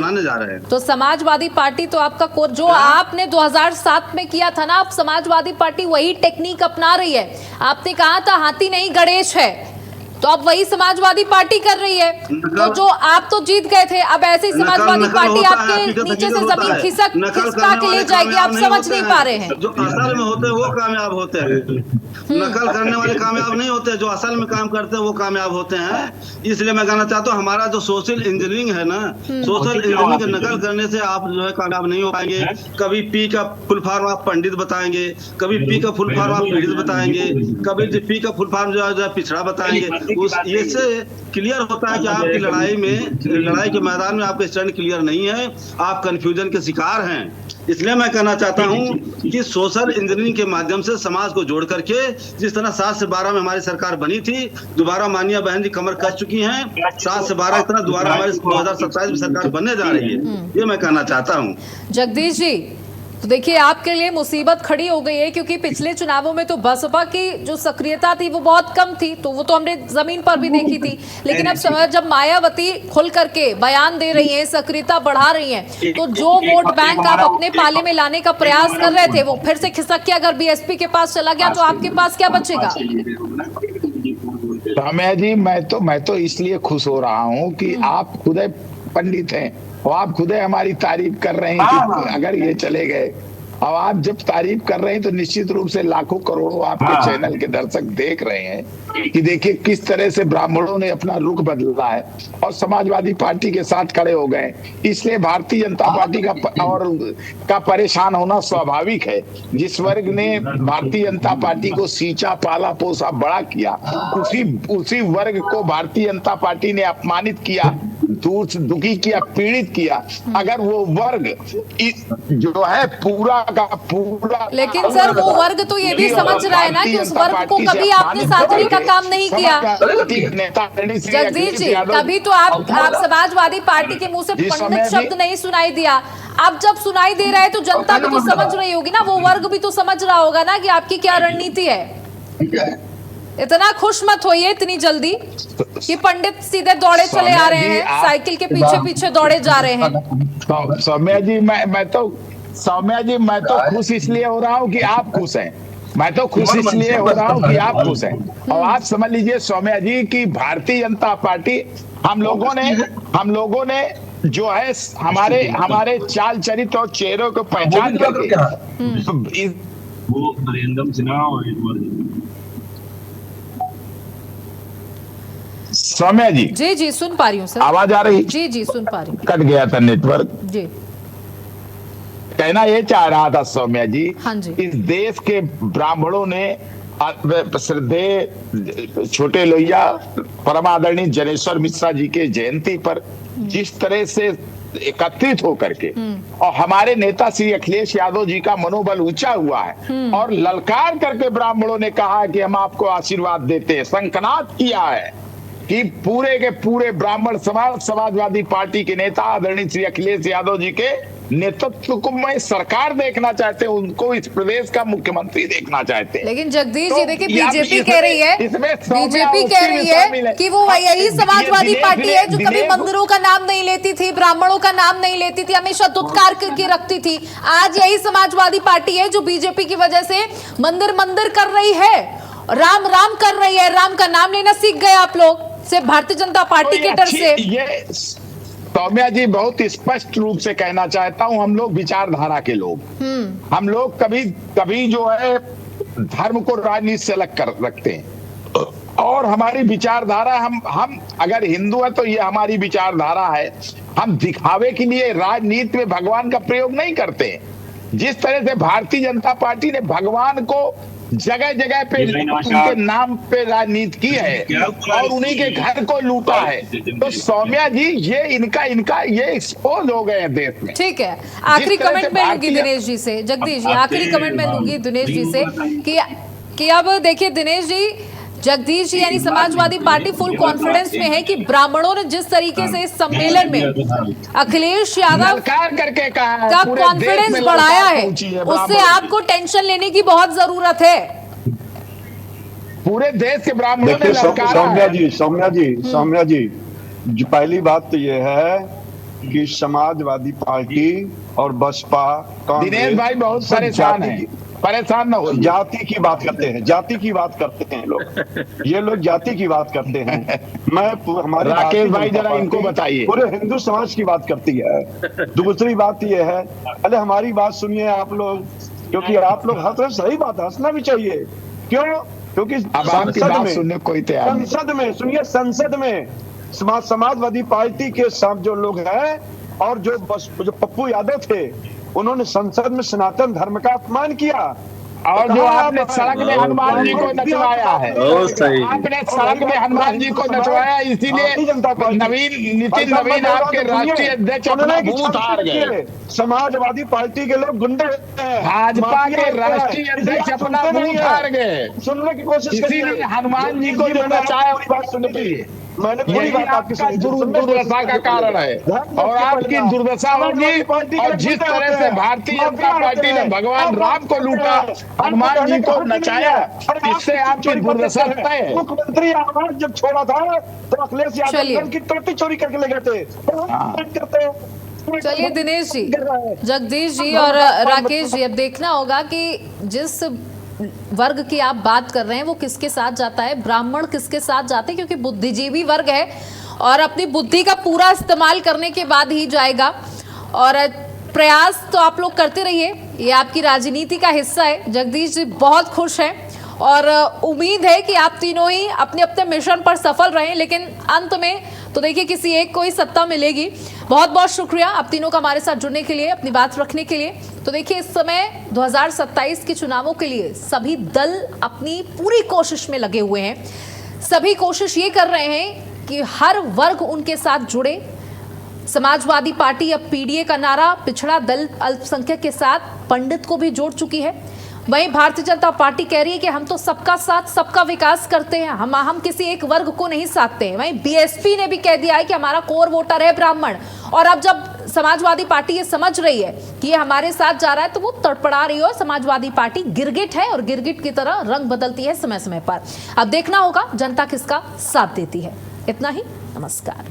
तो समाजवादी पार्टी तो आपका कोर, जो आपने 2007 में किया था ना, अब समाजवादी पार्टी वही टेक्निक अपना रही है। आपने कहा था हाथी नहीं गणेश है, तो अब वही समाजवादी पार्टी कर रही है। तो जो आप तो जीत गए थे, अब ऐसे ही समाजवादी पार्टी आपके नीचे से जमीन खिसका के ले जाएगी। आप समझ नहीं पा रहे हैं। जो असल में होते हैं वो कामयाब होते हैं, नकल करने वाले कामयाब नहीं होते। जो असल में काम करते हैं वो कामयाब होते हैं। इसलिए मैं कहना चाहता हूँ, हमारा जो सोशल इंजीनियरिंग है ना, सोशल इंजीनियरिंग का नकल करने से आप जो है कामयाब नहीं हो पाएंगे। कभी पी का फुल फॉर्म आप पंडित बताएंगे, कभी पी का फुल फॉर्म आप पीड़ित बताएंगे, कभी पी का फुल फॉर्म जो है पिछड़ा बताएंगे। ये से क्लियर होता है कि आपकी लड़ाई के मैदान में आपका स्टैंड क्लियर नहीं है, आप कंफ्यूजन के शिकार हैं। इसलिए मैं कहना चाहता हूं कि सोशल इंजीनियरिंग के माध्यम से समाज को जोड़ करके, जिस तरह 7 से 12 में हमारी सरकार बनी थी, दोबारा माननीय बहन जी कमर कस चुकी हैं। 7 से 12 की तरह दोबारा हमारी 2027 में सरकार बनने जा रही है, ये मैं कहना चाहता हूँ। जगदीश जी, तो देखिए आपके लिए मुसीबत खड़ी हो गई है, क्योंकि पिछले चुनावों में तो बसपा की जो सक्रियता थी वो बहुत कम थी, तो वो तो हमने जमीन पर भी देखी थी। लेकिन अब जब मायावती खुल करके बयान दे रही है, सक्रियता बढ़ा रही है, तो जो वोट बैंक आप अपने पाले में लाने का प्रयास कर रहे थे वो फिर से खिसक के अगर बीएसपी के पास चला गया तो आपके पास क्या बचेगा? सौम्या जी, मैं तो इसलिए खुश हो रहा हूँ कि आप खुद पंडित हैं और आप खुद हमारी तारीफ कर रहे हैं कि अगर ये चले गए, अब आप जब तारीफ कर रहे हैं तो निश्चित रूप से लाखों करोड़ों आपके चैनल के दर्शक देख रहे हैं कि देखिए किस तरह से ब्राह्मणों ने अपना रुख बदला है और समाजवादी पार्टी के साथ खड़े हो गए। इसलिए भारतीय जनता पार्टी का परेशान होना स्वाभाविक है। जिस वर्ग ने भारतीय जनता पार्टी को सींचा, पाला, पोसा, बड़ा किया, उसी वर्ग को भारतीय जनता पार्टी ने अपमानित किया, दुखी किया, पीड़ित किया। अगर वो वर्ग जो है पूरा का पूरा, लेकिन सर वो वर्ग तो ये भी समझ रहा है ना कि उस वर्ग को कभी आपने साधने का काम नहीं किया। जगदीश जी, कभी तो आप समाजवादी पार्टी के मुंह से पंडित शब्द नहीं सुनाई दिया। अब जब सुनाई दे रहा है तो जनता भी तो समझ रही होगी ना, वो वर्ग भी तो समझ रहा होगा ना कि आपकी क्या रणनीति है। इतना खुश मत होइए इतनी जल्दी कि पंडित सीधे दौड़े चले आ रहे हैं, साइकिल के पीछे पीछे दौड़े जा रहे हैं। सौम्या जी, मैं तो खुश इसलिए हो रहा हूँ कि आप खुश हैं। मैं तो खुश इसलिए हो रहा हूँ कि आप खुश हैं। और आप समझ लीजिए सौम्या जी कि भारतीय जनता पार्टी, हम लोगों ने जो है हमारे चाल चरित्र और चेहरों को पहचान करके वो नरेंद्र सिन्हा सौम्या जी, जी सुन पा रही हूँ सर, आवाज आ रही? जी सुन पा रही हूँ। कट गया था नेटवर्क जी। कहना ये चाह रहा था सौम्या जी, हाँ जी, इस देश के ब्राह्मणों ने श्रद्धेय छोटे लोहिया परम आदरणीय जनेश्वर मिश्रा जी के जयंती पर जिस तरह से एकत्रित होकर के और हमारे नेता श्री अखिलेश यादव जी का मनोबल ऊंचा हुआ है और ललकार करके ब्राह्मणों ने कहा कि हम आपको आशीर्वाद देते हैं, संकनाद किया है कि पूरे के पूरे ब्राह्मण समाजवादी पार्टी के नेता आदरणीय श्री अखिलेश यादव जी के नेतृत्व को मैं सरकार देखना चाहते हैं, उनको इस प्रदेश का मुख्यमंत्री देखना चाहते हैं। लेकिन जगदीश जी देखिए, बीजेपी कह रही है कि वो यही समाजवादी पार्टी है जो कभी मंदिरों का नाम नहीं लेती थी, ब्राह्मणों का नाम नहीं लेती थी, हमेशा दुत्कार करके रखती थी। आज यही समाजवादी पार्टी है जो बीजेपी की वजह से मंदिर कर रही है, राम राम कर रही है। राम का नाम लेना सीख गए आप लोग सिर्फ भारतीय जनता पार्टी के डर से। ये सौम्या जी बहुत स्पष्ट रूप से कहना चाहता हूं, हम लोग विचारधारा के लोग, हम लोग कभी जो है धर्म को राजनीति से अलग कर रखते हैं और हमारी विचारधारा, हम अगर हिंदू है तो ये हमारी विचारधारा है। हम दिखावे के लिए राजनीति में भगवान का प्रयोग नहीं करते। जिस तरह से भारतीय जनता पार्टी ने भगवान को जगह जगह पे उनके नाम पे राजनीति की है और उन्हीं के घर को लूटा है, तो सौम्या जी ये एक्सपोज हो गए हैं देश में। ठीक है, आखिरी कमेंट में लूंगी दिनेश जी से। जगदीश जी, आखिरी कमेंट में लूंगी दिनेश जी से कि अब देखिए दिनेश जी, जगदीश जी यानी समाजवादी पार्टी फुल कॉन्फिडेंस में है कि ब्राह्मणों ने जिस तरीके से इस सम्मेलन में अखिलेश यादव करके कहा का कॉन्फिडेंस बढ़ाया है, उससे आपको टेंशन लेने की बहुत जरूरत है। पूरे देश के ब्राह्मणों ने सौम्या जी, जो पहली बात तो ये है कि समाजवादी पार्टी और बसपा, दिनेश भाई बहुत परेशान न हो, जाति की बात करते हैं लोग, ये लोग जाति की बात करते हैं। मैं हमारे राकेश भाई जरा इनको बताइए, पूरे हिंदू समाज की बात करती है। दूसरी बात ये है, अरे हमारी बात सुनिए आप लोग, क्योंकि आप लोग हंस रहे, सही बात है, हंसना भी चाहिए। क्यों? क्योंकि संसद में समाजवादी पार्टी के सब जो लोग हैं और जो पप्पू यादव थे, उन्होंने संसद में सनातन धर्म का अपमान किया और जो आपने सड़क में हनुमान जी को नचवाया है, बहुत सही। आपने सड़क में हनुमान जी को नचवाया, इसीलिए नितिन नवीन आपके राष्ट्रीय अध्यक्ष अपना बूथ हार गए। समाजवादी पार्टी के लोग गुंडे हैं, भाजपा के राष्ट्रीय अध्यक्ष अपना बूथ हार गए, सुनने की कोशिश करिए। इसीलिए हनुमान जी को जो नचाया बात सुनिए, मैंने पूरी यही बात आपकी आपका सुनी। दुर्दशा का कारण है, और आपकी दुर्दशा होगी। और जिस तरह से भारतीय जनता पार्टी ने भगवान राम को लूटा, हनुमान जी को नचाया, इससे आपकी दुर्दशा तय है। मुख्यमंत्री आवास जब छोड़ा था तो अखिलेश यादव की टोटी चोरी करके ले गए थे। करते हैं। चलिए दिनेश जी, जगदीश जी और राकेश जी, अब देखना होगा कि जिस वर्ग की आप बात कर रहे हैं वो किसके साथ जाता है, ब्राह्मण किसके साथ जाते हैं, क्योंकि बुद्धिजीवी वर्ग है और अपनी बुद्धि का पूरा इस्तेमाल करने के बाद ही जाएगा। और प्रयास तो आप लोग करते रहिए, ये आपकी राजनीति का हिस्सा है। जगदीश जी बहुत खुश हैं और उम्मीद है कि आप तीनों ही अपने अपने मिशन पर सफल रहें, लेकिन अंत में तो देखिए किसी एक को ही सत्ता मिलेगी। बहुत बहुत शुक्रिया आप तीनों का हमारे साथ जुड़ने के लिए, अपनी बात रखने के लिए। तो देखिए इस समय 2027 के चुनावों के लिए सभी दल अपनी पूरी कोशिश में लगे हुए हैं। सभी कोशिश ये कर रहे हैं कि हर वर्ग उनके साथ जुड़े। समाजवादी पार्टी अब पीडीए का नारा पिछड़ा दल अल्पसंख्यक के साथ पंडित को भी जोड़ चुकी है। वहीं भारतीय जनता पार्टी कह रही है कि हम तो सबका साथ सबका विकास करते हैं, हम किसी एक वर्ग को नहीं साधते हैं। वहीं बीएसपी ने भी कह दिया है कि हमारा कोर वोटर है ब्राह्मण। और अब जब समाजवादी पार्टी ये समझ रही है कि ये हमारे साथ जा रहा है तो वो तड़पड़ा रही है। समाजवादी पार्टी गिरगिट है और गिरगिट की तरह रंग बदलती है समय समय पर। अब देखना होगा जनता किसका साथ देती है। इतना ही, नमस्कार।